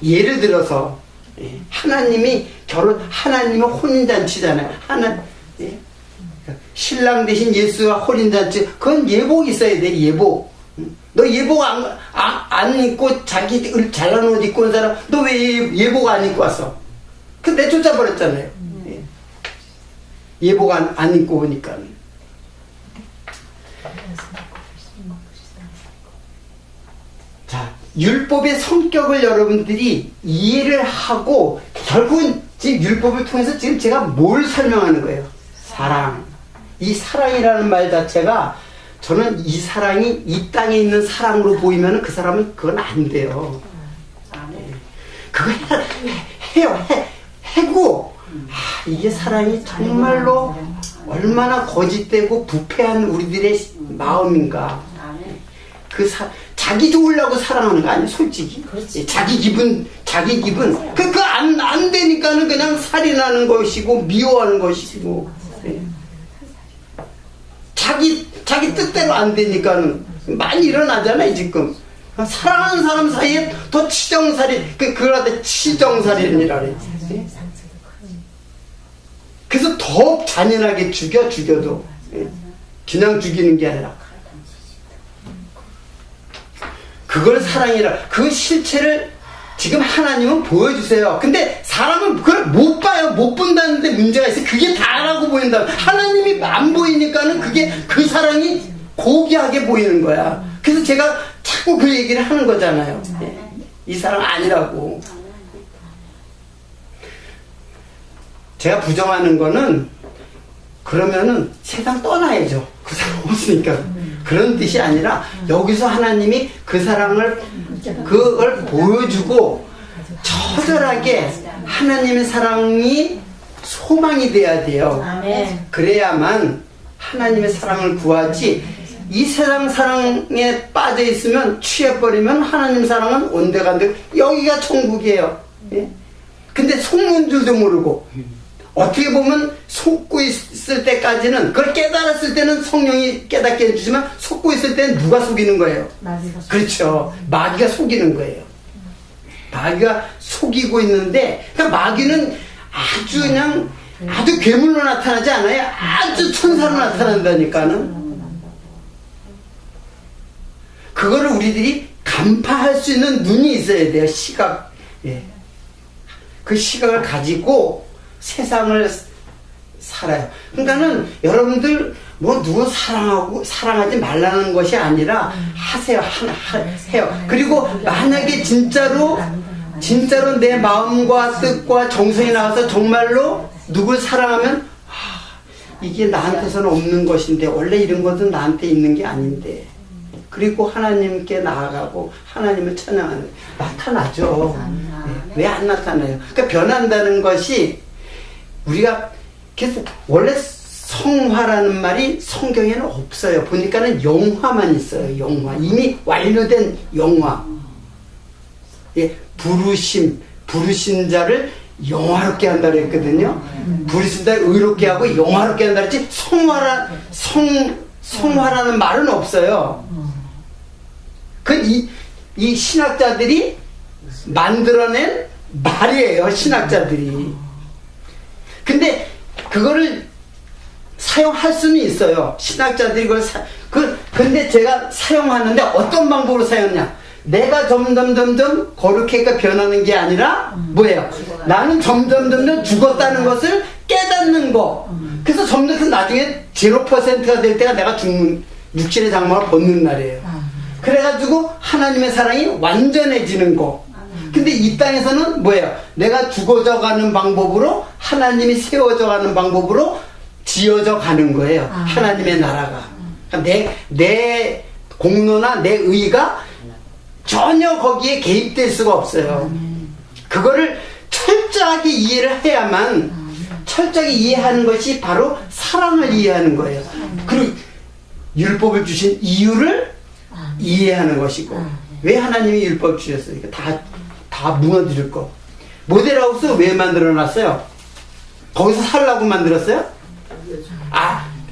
예를 들어서 하나님이 하나님의 혼인잔치잖아요. 신랑 대신 예수와 혼인잔치, 그건 예복이 있어야 돼. 예복. 너 예복 안 입고 자기 잘난 옷 입고 온 사람, 너 왜 예복 안 입고 왔어? 그 내쫓아 버렸잖아요. 예복 안 입고 오니까. 자, 율법의 성격을 여러분들이 이해를 하고 결국은 지금 율법을 통해서 지금 제가 뭘 설명하는 거예요? 사랑. 이 사랑이라는 말 자체가 저는 이 사랑이 이 땅에 있는 사랑으로 보이면 그 사람은 그건 안 돼요. 그거 해요. 해고 이게 사랑이 정말로 얼마나 거짓되고 부패한 우리들의 마음인가. 자기 좋으려고 사랑하는 거 아니야, 솔직히. 그렇지. 자기 기분. 그거 안 되니까는 그냥 살인하는 것이고, 미워하는 것이고. 네. 자기 뜻대로 안 되니까는 많이 일어나잖아요, 지금. 사랑하는 사람 사이에 더 치정살인, 그걸 하다 치정살인이라 그래. 네? 그래서 더 잔인하게 죽여도. 네? 그냥 죽이는 게 아니라. 그걸 사랑이라, 그 실체를 지금 하나님은 보여주세요. 근데 사람은 그걸 못 봐요. 못 본다는데 문제가 있어요. 그게 다라고 보인다. 하나님이 안 보이니까는 그게 그 사랑이 고귀하게 보이는 거야. 그래서 제가 자꾸 그 얘기를 하는 거잖아요. 이 사랑 아니라고. 제가 부정하는 거는 그러면은 세상 떠나야죠. 그 사람 없으니까. 그런 뜻이 아니라 여기서 하나님이 그 사랑을 그걸 보여주고 처절하게 하나님의 사랑이 소망이 돼야 돼요. 아멘. 그래야만 하나님의 사랑을 구하지. 이 세상 사랑에 빠져 있으면 취해버리면 하나님 사랑은 온데간데 여기가 천국이에요. 예? 근데 속는 줄도 모르고 어떻게 보면 속고 있을 때까지는 그걸 깨달았을 때는 성령이 깨닫게 해주지만 속고 있을 때는 누가 속이는 거예요? 그렇죠. 마귀가 속이는 거예요. 마귀가 속이고 있는데 그러니까 마귀는 아주 그냥 아주 괴물로 나타나지 않아요. 아주 천사로 나타난다니까는. 그거를 우리들이 간파할 수 있는 눈이 있어야 돼요. 시각. 예. 그 시각을 가지고 세상을 살아요. 그러니까는 여러분들 뭐 누구 사랑하지 말라는 것이 아니라 하세요. 해요. 그리고 만약에 진짜로 내 마음과 뜻과 정성이 나와서 정말로 누굴 사랑하면 이게 나한테서는 없는 것인데 원래 이런 것은 나한테 있는 게 아닌데 그리고 하나님께 나아가고 하나님을 찬양하는 나타나죠. 왜 안 나타나요? 그러니까 변한다는 것이 우리가 계속 원래 성화라는 말이 성경에는 없어요. 보니까는 영화만 있어요. 영화. 이미 완료된 영화. 예, 부르신 자를 영화롭게 한다 그랬거든요. 부르신 자를 의롭게 하고 영화롭게 한다 그랬지 성화라는 말은 없어요. 이 신학자들이 만들어낸 말이에요. 신학자들이. 근데 그거를 사용할 수는 있어요. 신학자들이 그걸 근데 제가 사용하는데 어떤 방법으로 사용하냐? 내가 점점 거룩해가 변하는 게 아니라 뭐예요? 나는 점점 죽었다는 것을 깨닫는 거. 그래서 점점 나중에 0%가 될 때가 내가 죽는 육신의 장막을 벗는 날이에요. 그래가지고 하나님의 사랑이 완전해지는 거. 근데 이 땅에서는 뭐예요? 내가 죽어져 가는 방법으로 하나님이 세워져 가는 방법으로 지어져 가는 거예요. 하나님의 나라가. 그러니까 내 공로나 내 의가 전혀 거기에 개입될 수가 없어요. 그거를 철저하게 이해를 해야만 철저하게 이해하는 것이 바로 사랑을 이해하는 거예요. 그리고 율법을 주신 이유를 이해하는 것이고 왜 하나님이 율법 주셨어요? 다 무너뜨릴 거. 모델하우스 왜 만들어놨어요? 거기서 살라고 만들었어요?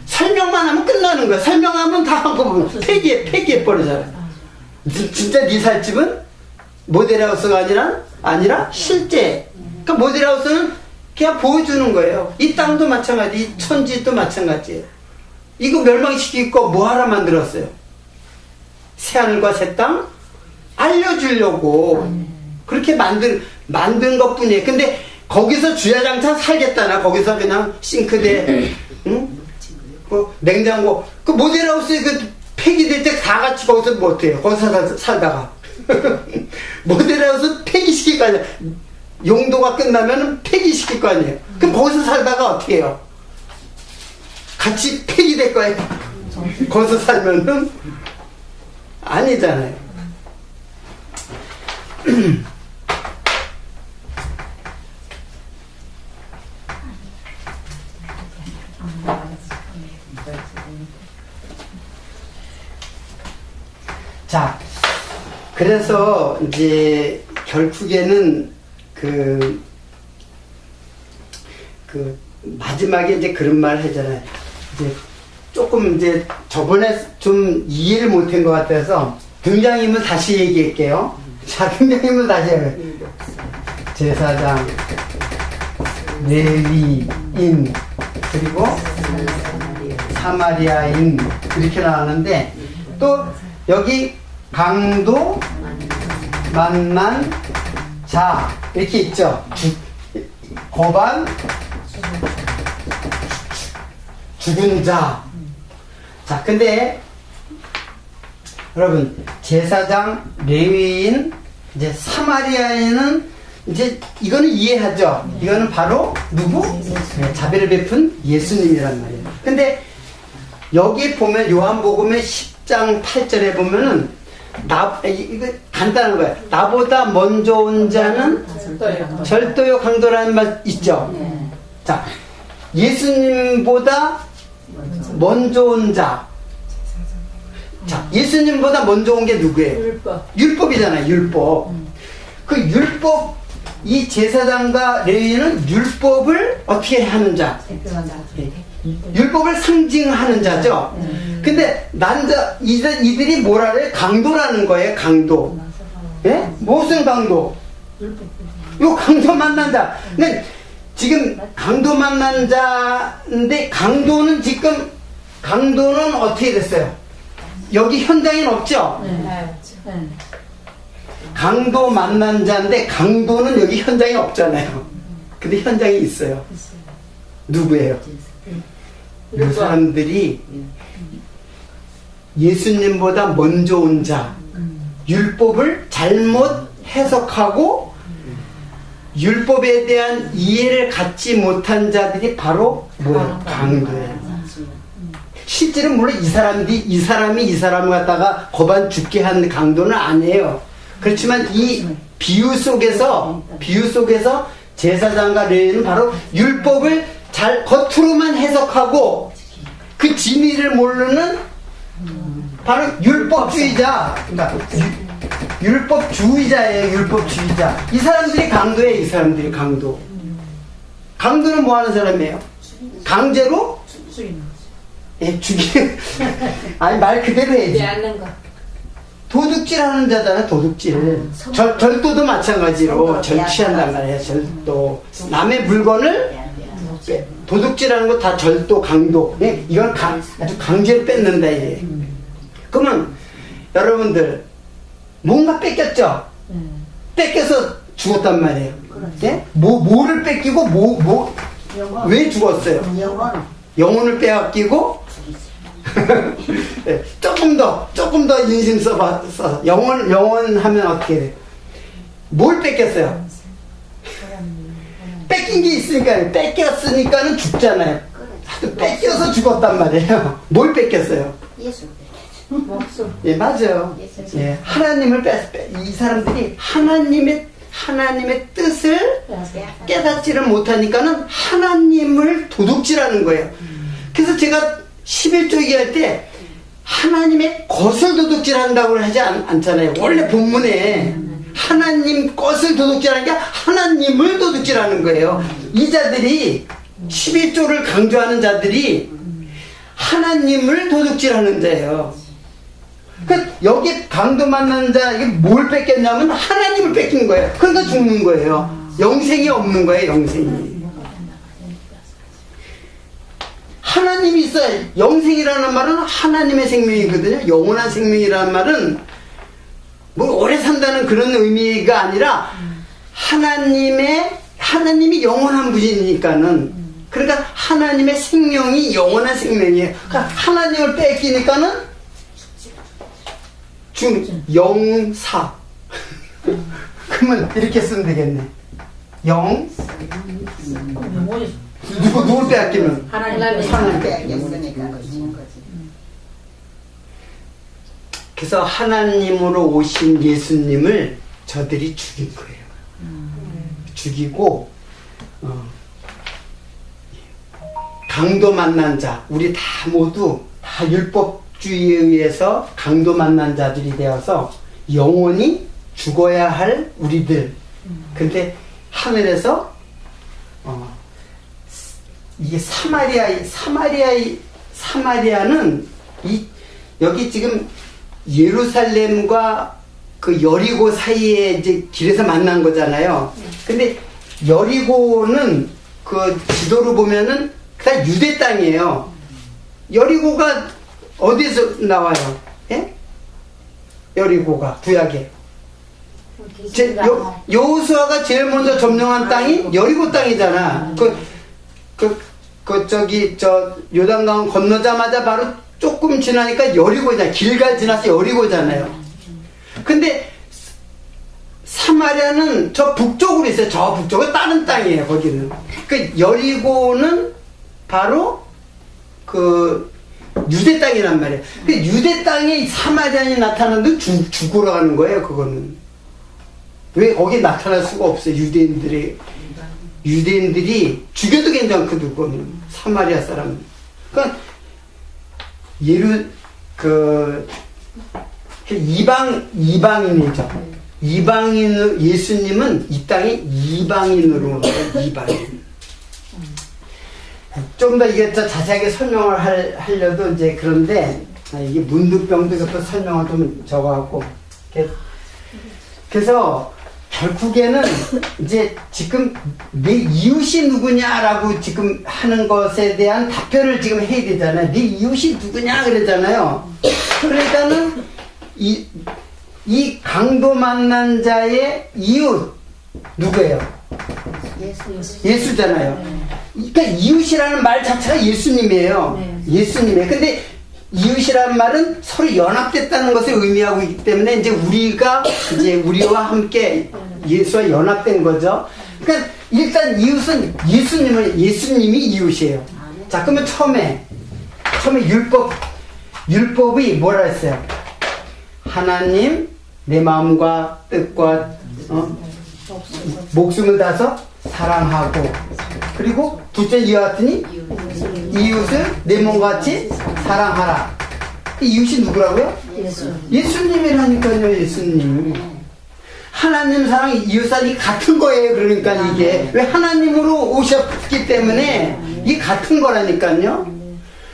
설명만 하면 끝나는 거야. 설명하면 다 한꺼번에 폐기해버리잖아. 진짜 네 살집은 모델하우스가 아니라 실제. 그러니까 모델하우스는 그냥 보여주는 거예요. 이 땅도 마찬가지, 이 천지도 마찬가지예요. 이거 멸망시키고 뭐하러 만들었어요? 새하늘과 새 땅 알려주려고 그렇게 만든 것 뿐이에요. 근데 거기서 주야장창 살겠다나 거기서 그냥 싱크대, 냉장고, 그 모델하우스에 그 폐기될 때 다 같이 거기서 뭐 어때요? 거기서 살다가 모델하우스 폐기시킬 거 아니에요. 용도가 끝나면 폐기시킬 거 아니에요. 그럼 거기서 살다가 어떻게 해요? 같이 폐기될 거예요. 거기서 살면은 아니잖아요. 자, 그래서 이제 결국에는 그 마지막에 이제 그런 말 하잖아요. 이제 조금 이제 저번에 좀 이해를 못한 것 같아서 등장인물 다시 얘기할게요. 자, 등장인물 다시 해요. 제사장, 레위인, 그리고 사마리아인 이렇게 나왔는데 또 여기 강도, 만난 자 이렇게 있죠. 거반, 죽은 자. 자, 근데 여러분 제사장, 레위인, 이제 사마리아인은 이제 이거는 이해하죠. 이거는 바로 누구? 네, 자비를 베푼 예수님이란 말이에요. 근데 여기 보면 요한복음의 10장 8절에 보면은 이거 간단한 거예요. 나보다 먼저 온 자는 절도요 강도라는 말 있죠. 자, 예수님보다 먼저 온 자. 자, 예수님보다 먼저 온 게 누구예요? 율법이잖아요. 율법. 그 율법, 이 제사장과 레위인은 율법을 어떻게 하는 자? 율법을 상징하는 자죠. 근데 이들이 뭐라 그래요? 강도라는 거예요. 강도. 예? 무슨 강도? 요 강도 만난 자. 근데 지금 강도 만난 자인데 강도는 어떻게 됐어요? 여기 현장에는 없죠? 강도 만난 자인데 강도는 여기 현장에 없잖아요. 근데 현장에 있어요. 누구예요? 이 사람들이 예수님보다 먼저 온 자, 율법을 잘못 해석하고 율법에 대한 이해를 갖지 못한 자들이 바로 뭐예요? 강도예요. 실제로 물론 이 사람이 이 사람을 갖다가 거반 죽게 한 강도는 아니에요. 그렇지만 이 비유 속에서 제사장과 레위인은 바로 율법을 잘 겉으로만 해석하고 그 진리를 모르는 바로 율법주의자. 그러니까 율법주의자예요. 율법주의자. 이 사람들이 강도예요. 이 사람들이 강도. 강도는 뭐 하는 사람이에요? 강제로 아니 말 그대로 해야지. 도둑질하는 자잖아. 도둑질. 절도도 마찬가지로 절취한단 말이에요. 절도. 남의 물건을 도둑질하는 거 다 절도, 강도. 예? 이건 아주 강제로 뺏는다. 예. 그러면 여러분들 뭔가 뺏겼죠? 뺏겨서 죽었단 말이에요. 예? 뭐를 뺏기고 왜 죽었어요? 영혼을 빼앗기고 네, 조금 더 인심 써서 영혼 하면 어떻게 돼요? 뭘 뺏겼어요? 뺏긴 게 있으니까 뺏겼으니까는 죽잖아요. 하도 뺏겨서 죽었단 말이에요. 뭘 뺏겼어요? 목숨. 예, 맞아요. 예, 하나님을 이 사람들이 하나님의 뜻을 깨닫지를 못하니까는 하나님을 도둑질하는 거예요. 그래서 제가 11조 얘기할 때 하나님의 것을 도둑질한다고 하지 않잖아요. 원래 본문에 하나님 것을 도둑질하는 게 하나님을 도둑질하는 거예요. 이 자들이 11조를 강조하는 자들이 하나님을 도둑질하는 자예요. 그러니까 여기 강도 만난 자 이게 뭘 뺏겼냐면 하나님을 뺏긴 거예요. 그러니까 죽는 거예요. 영생이 없는 거예요. 영생이. 하나님이 있어야 영생이라는 말은 하나님의 생명이거든요. 영원한 생명이라는 말은 뭐 오래 산다는 그런 의미가 아니라 하나님이 영원한 분이니까는 그러니까 하나님의 생명이 영원한 생명이에요. 그러니까 하나님을 뺏기니까는 영사 그러면 이렇게 쓰면 되겠네. 영, 누굴 빼앗기면? 하나님 빼앗겼으니까 주는 거지. 그래서 하나님으로 오신 예수님을 저들이 죽인 거예요. 죽이고 강도 만난 자, 우리 다 모두 다 율법주의에 의해서 강도 만난 자들이 되어서 영원히 죽어야 할 우리들. 근데 하늘에서 이게 사마리아는 여기 지금 예루살렘과 그 여리고 사이에 이제 길에서 만난 거잖아요. 근데 여리고는 그 지도로 보면은 다 유대 땅이에요. 여리고가 어디서 나와요? 예? 여리고가 구약에. 여호수아가 제일 먼저 점령한 땅이 여리고 땅이잖아. 저 요단강 건너자마자 바로 조금 지나니까 여리고잖아. 길갈 지나서 여리고잖아요. 근데 사마리아는 저 북쪽으로 있어요. 저 북쪽은 다른 땅이에요. 거기는. 그 여리고는 바로 그 유대 땅이란 말이에요. 그 유대 땅에 사마리아인이 나타나도 죽으러 가는 거예요. 그거는. 왜 거기 나타날 수가 없어요. 유대인들이 죽여도 괜찮거든. 그거는 사마리아 사람. 그러니까 이방인이죠. 예수님은 이 땅에 이방인으로 온 거예요. 이방인. 좀 더 이게 더 자세하게 설명을 하려도 이제 그런데 이게 문득병도 이것도 설명을 좀 적어갖고 그래서 결국에는 이제 지금 내 이웃이 누구냐라고 지금 하는 것에 대한 답변을 지금 해야 되잖아요. 내 이웃이 누구냐 그러잖아요. 그러니까는 이 강도 만난 자의 이웃 누구예요? 예수잖아요. 그러니까 이웃이라는 말 자체가 예수님이에요. 예수님이에요. 근데 이웃이라는 말은 서로 연합됐다는 것을 의미하고 있기 때문에 이제 우리와 함께 예수와 연합된 거죠. 그러니까 일단 이웃은 예수님이 이웃이에요. 자, 그러면 처음에 율법이 뭐라 했어요? 하나님 내 마음과 뜻과 목숨을 다해서 사랑하고, 그리고 둘째 이와 같으니 이웃을 내 몸과 같이 사랑하라. 이웃이 누구라고요? 예수님이라니까요. 예수님. 하나님 사랑, 이웃 사랑이 같은 거예요. 그러니까 이게 왜 하나님으로 오셨기 때문에 이게 같은 거라니까요.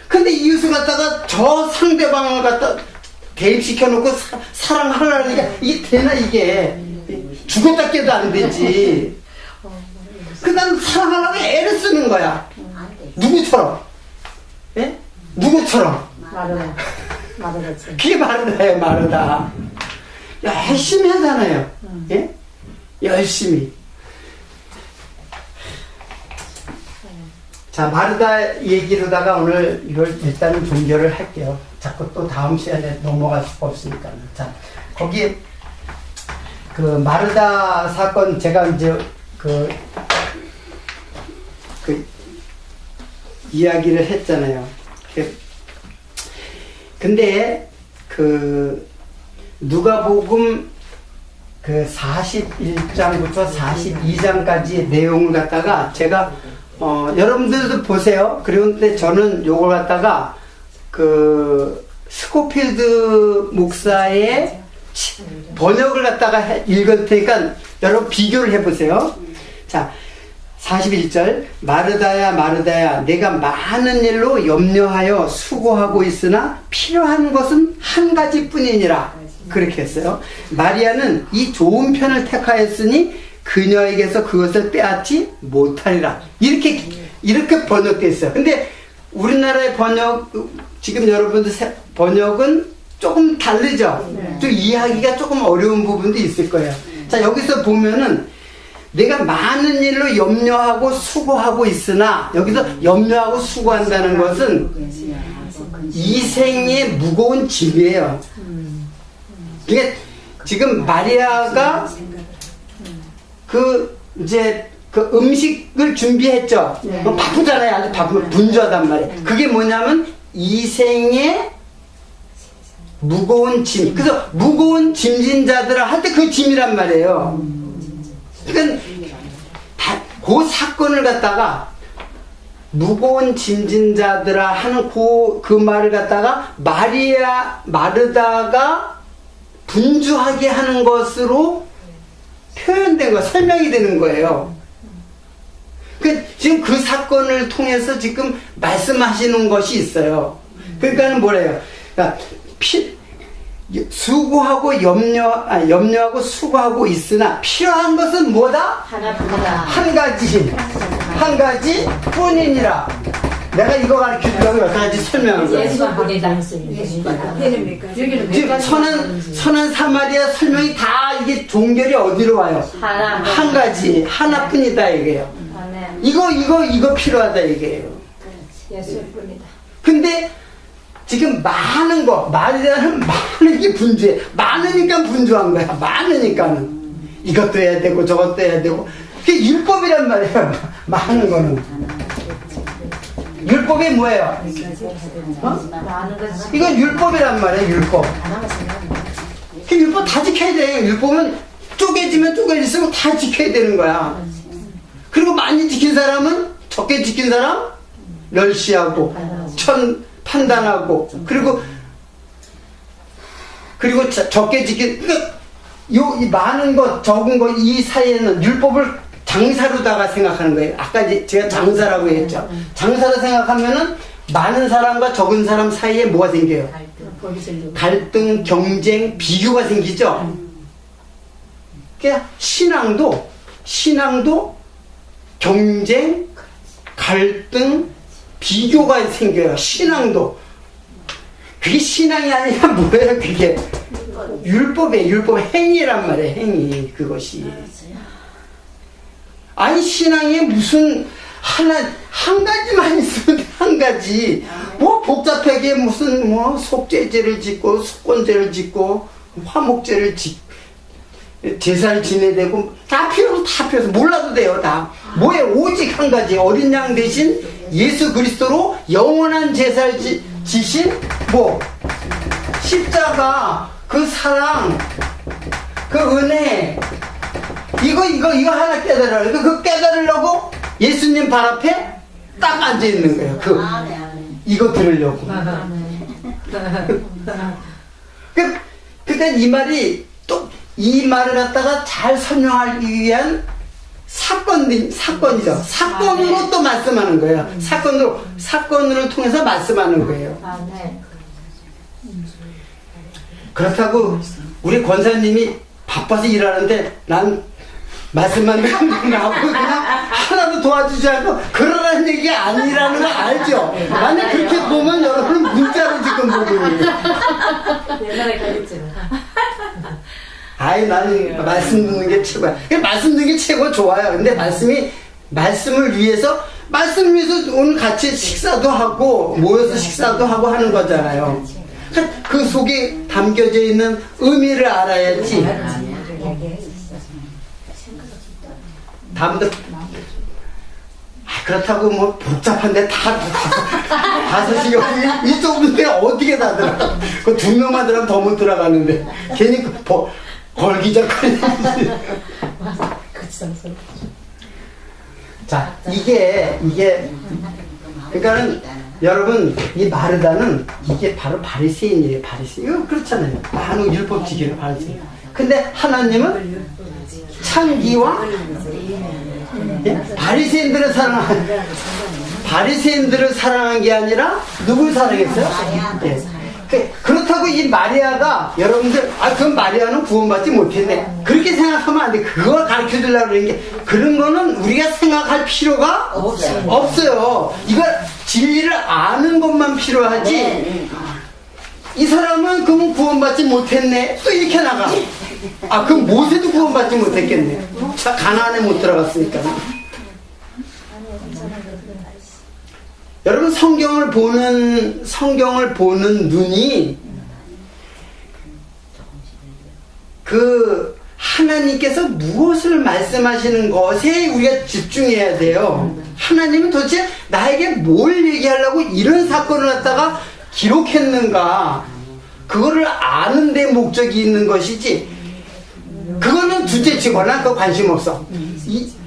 근데 이웃을 갖다가 저 상대방을 갖다 대입시켜 놓고 사랑하려니까 이게 되나? 이게 죽었다 깨도 안 되지. 그 다음 사랑하려고 애를 쓰는 거야. 누구처럼? 예? 누구처럼? 마르다지. 그게 마르다예요. 마르다. 열심히 하잖아요. 예? 열심히. 자, 마르다 얘기로다가 오늘 이걸 일단은 종결을 할게요. 자꾸 또 다음 시간에 넘어갈 수가 없으니까. 자, 거기 그 마르다 사건 제가 이제 그 이야기를 했잖아요. 근데 그 누가복음 그 41장부터 42장까지의 내용을 갖다가 제가 여러분들도 보세요. 그런데 저는 요걸 갖다가 그 스코필드 목사의 번역을 갖다가 읽을 테니까 여러분 비교를 해보세요. 자, 41절 마르다야 마르다야 내가 많은 일로 염려하여 수고하고 있으나 필요한 것은 한 가지뿐이니라. 그렇게 했어요. 마리아는 이 좋은 편을 택하였으니 그녀에게서 그것을 빼앗지 못하리라. 이렇게 번역되어 있어요. 근데 우리나라의 번역, 지금 여러분들 번역은 조금 다르죠. 좀 이해하기가 조금 어려운 부분도 있을 거예요. 자, 여기서 보면은 내가 많은 일로 염려하고 수고하고 있으나, 여기서 염려하고 수고한다는 것은 이 생의 무거운 짐이에요. 그러니까 지금 마리아가 이제 그 음식을 준비했죠. 네. 바쁘잖아요. 아주 바쁘면 분주하단 말이에요. 그게 뭐냐면 이생의 무거운 짐. 그래서 무거운 짐진 자들아 할 때 그 짐이란 말이에요. 그러니까 그 사건을 갖다가 무거운 짐진 자들아 하는 그 말을 갖다가 마르다가 분주하게 하는 것으로 표현된 거, 설명이 되는 거예요. 지금 그 사건을 통해서 지금 말씀하시는 것이 있어요. 그러니까는 뭐래요? 그러니까 수고하고 염려하고 수고하고 있으나 필요한 것은 뭐다? 하나뿐이다. 한 가지 뿐이니라. 내가 이거 가르치려고 여러 가지 설명한 거예요. 예수뿐이다. 지금 선한 사마리아 설명이 다 이게 종결이 어디로 와요? 한 가지, 하나뿐이다 이게요. 이거 필요하다 이게요. 예수뿐이다. 근데 지금 많은 거, 마리아는 많은 게 분주해. 많으니까 분주한 거야. 많으니까는. 이것도 해야 되고 저것도 해야 되고. 그게 율법이란 말이에요. 많은 거는. 율법이 뭐예요? 이건 율법이란 말이에요. 율법. 그 율법 다 지켜야 돼. 율법은 쪼개지면 쪼개질수록 다 지켜야 되는 거야. 그리고 많이 지킨 사람은 적게 지킨 사람 멸시하고 판단하고 그리고 적게 지킨 이 많은 것 적은 것 이 사이에는 율법을 장사로다가 생각하는 거예요. 아까 제가 장사라고 했죠. 장사로 생각하면은 많은 사람과 적은 사람 사이에 뭐가 생겨요? 갈등, 경쟁, 비교가 생기죠. 그러니까 신앙도 경쟁, 갈등, 비교가 생겨요. 신앙도. 그게 신앙이 아니라 뭐예요? 그게 율법이에요. 율법 행위란 말이에요. 행위. 그것이. 아니 신앙이 무슨 한 가지만 있으면 돼. 한 가지. 뭐 복잡하게 무슨 뭐 속죄제를 짓고 속건제를 짓고 화목제를 제사를 지내야 되고 다 필요해서 몰라도 돼요. 다 뭐예요? 오직 한 가지. 어린 양 대신 예수 그리스도로 영원한 제사를 지신 십자가, 그 사랑, 그 은혜, 이거 하나 깨달아요. 그 깨달으려고 예수님 발 앞에 딱 앉아 있는 거예요. 이거 들으려고. 그러니까 이 말이 또 이 말을 갖다가 잘 설명하기 위한 사건이죠. 사건으로 또 말씀하는 거예요. 사건으로 통해서 말씀하는 거예요. 그렇다고 우리 권사님이 바빠서 일하는데 난 말씀만 하고 그냥 하나도 도와주지 않고 그러라는 얘기가 아니라는 거 알죠? 만약 그렇게 보면 여러분은 문자로 지금 보고 있는 거예요. 옛날에 그랬지. 나는 말씀 듣는 게 최고야. 말씀 듣는 게 최고 좋아요. 근데 말씀을 위해서 오늘 같이 식사도 하고 모여서 식사도 하고 하는 거잖아요. 그 속에 담겨져 있는 의미를 알아야지. 다음부터 그렇다고 뭐 복잡한데 다섯이 여기 이 좁은데 어떻게 다 들어가? 그 2명만 들어가면 더 못 들어가는데 괜히 걸기적거리지. 자, 이게 그러니까는 여러분 이 마르다는 이게 바로 바리새인이에요. 이거 그렇잖아요. 많은 율법 지키는 바리새인. 근데 하나님은 창기와 바리새인들을 사랑한 게 아니라 누굴 사랑했어요? 그렇다고 이 마리아가 여러분들 그럼 마리아는 구원받지 못했네 그렇게 생각하면 안 돼. 그걸 가르쳐 주려고 그러는 게 그런 거는 우리가 생각할 필요가 없어요. 이걸 진리를 아는 것만 필요하지. 이 사람은 그럼 구원받지 못했네 또 이렇게 나가. 그럼 모세도 구원받지 못했겠네. 가나안에 못 들어갔으니까. 여러분 성경을 보는 눈이 그 하나님께서 무엇을 말씀하시는 것에 우리가 집중해야 돼요. 하나님은 도대체 나에게 뭘 얘기하려고 이런 사건을 갖다가 기록했는가, 그거를 아는 데 목적이 있는 것이지, 그거는 둘째치거나 그 관심 없어.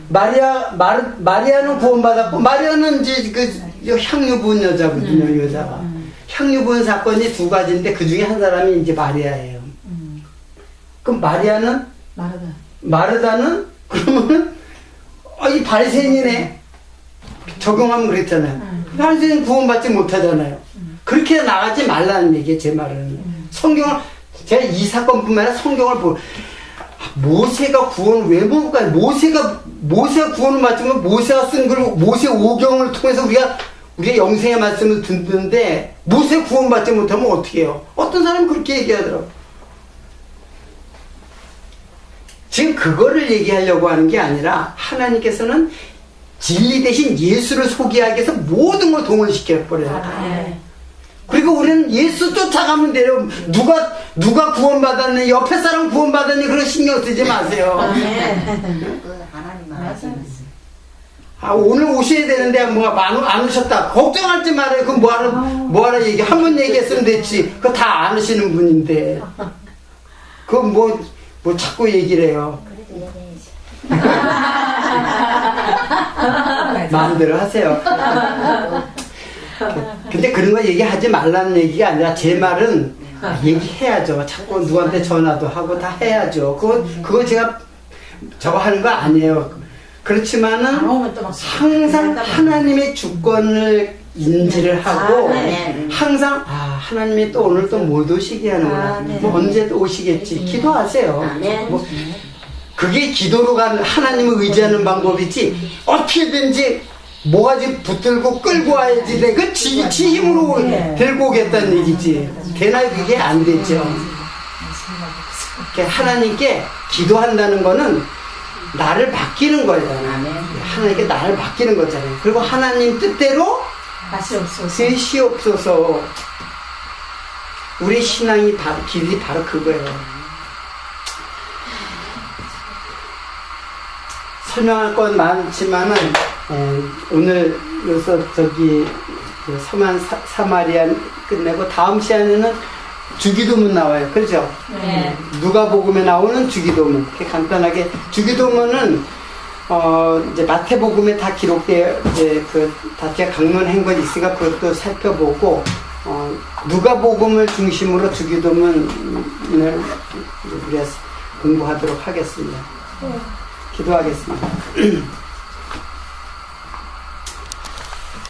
마리아는 구원받았고, 마리아는 이제 그 향유 부은 여자거든요, 여자가. 향유 부은 사건이 두 가지인데 그 중에 한 사람이 이제 마리아예요. 그럼 마리아는? 마르다는? 그러면은, 이 바리새인이네. 적용하면 그랬잖아요. 바리새인 구원받지 못하잖아요. 그렇게 나가지 말라는 얘기예요, 제 말은. 성경을, 제가 이 사건뿐만 아니라 성경을 모세가 구원을 왜 먹을까요? 모세가 구원을 받으면 모세가 쓴 글, 모세 오경을 통해서 우리가 영생의 말씀을 듣는데, 모세 구원받지 못하면 어떻게 해요? 어떤 사람은 그렇게 얘기하더라고. 지금 그거를 얘기하려고 하는 게 아니라, 하나님께서는 진리 대신 예수를 소개하기 위해서 모든 걸 동원시켜버려요. 그리고 우리는 예수 쫓아가면 돼요. 누가 구원받았니? 옆에 사람 구원받았니? 그런 신경 쓰지 마세요. 하나님 알았어요. 오늘 오셔야 되는데 안 오셨다. 걱정하지 말아요. 그럼 뭐하러 얘기? 한 번 얘기했으면 됐지. 그거 다 아시는 분인데. 그거 뭐 자꾸 얘기를 해요. 마음대로 하세요. 근데 그런 거 얘기하지 말라는 얘기가 아니라, 제 말은 얘기해야죠. 자꾸 누구한테 전화도 하고 다 해야죠. 그거 제가 저거 하는 거 아니에요. 그렇지만은 항상 하나님의 주권을 인지를 하고, 항상 하나님이 또 오늘 또 못 오시게 하는구나. 뭐 언제 또 오시겠지. 기도하세요. 그게 기도로 하나님을 의지하는 방법이지, 어떻게든지 뭐가지 붙들고 끌고 와야지, 그 지 힘으로 들고 오겠다는 얘기지. 되나? 그게 안 되죠. 하나님께 기도한다는 거는 나를 맡기는 거예요. 하나님께 나를 맡기는 거잖아요. 그리고 하나님 뜻대로 되시옵소서. 우리 신앙이 길이 바로 그거예요. 설명할 건 많지만은, 오늘 여기서 서만 사마리아 끝내고 다음 시간에는 주기도문 나와요. 그렇죠? 네. 누가복음에 나오는 주기도문. 이렇게 간단하게, 주기도문은 이제 마태복음에 다 기록되어, 이제 다 제가 강론한 건 있으니까 그것도 살펴보고, 누가복음을 중심으로 주기도문을 우리가 공부하도록 하겠습니다. 기도하겠습니다.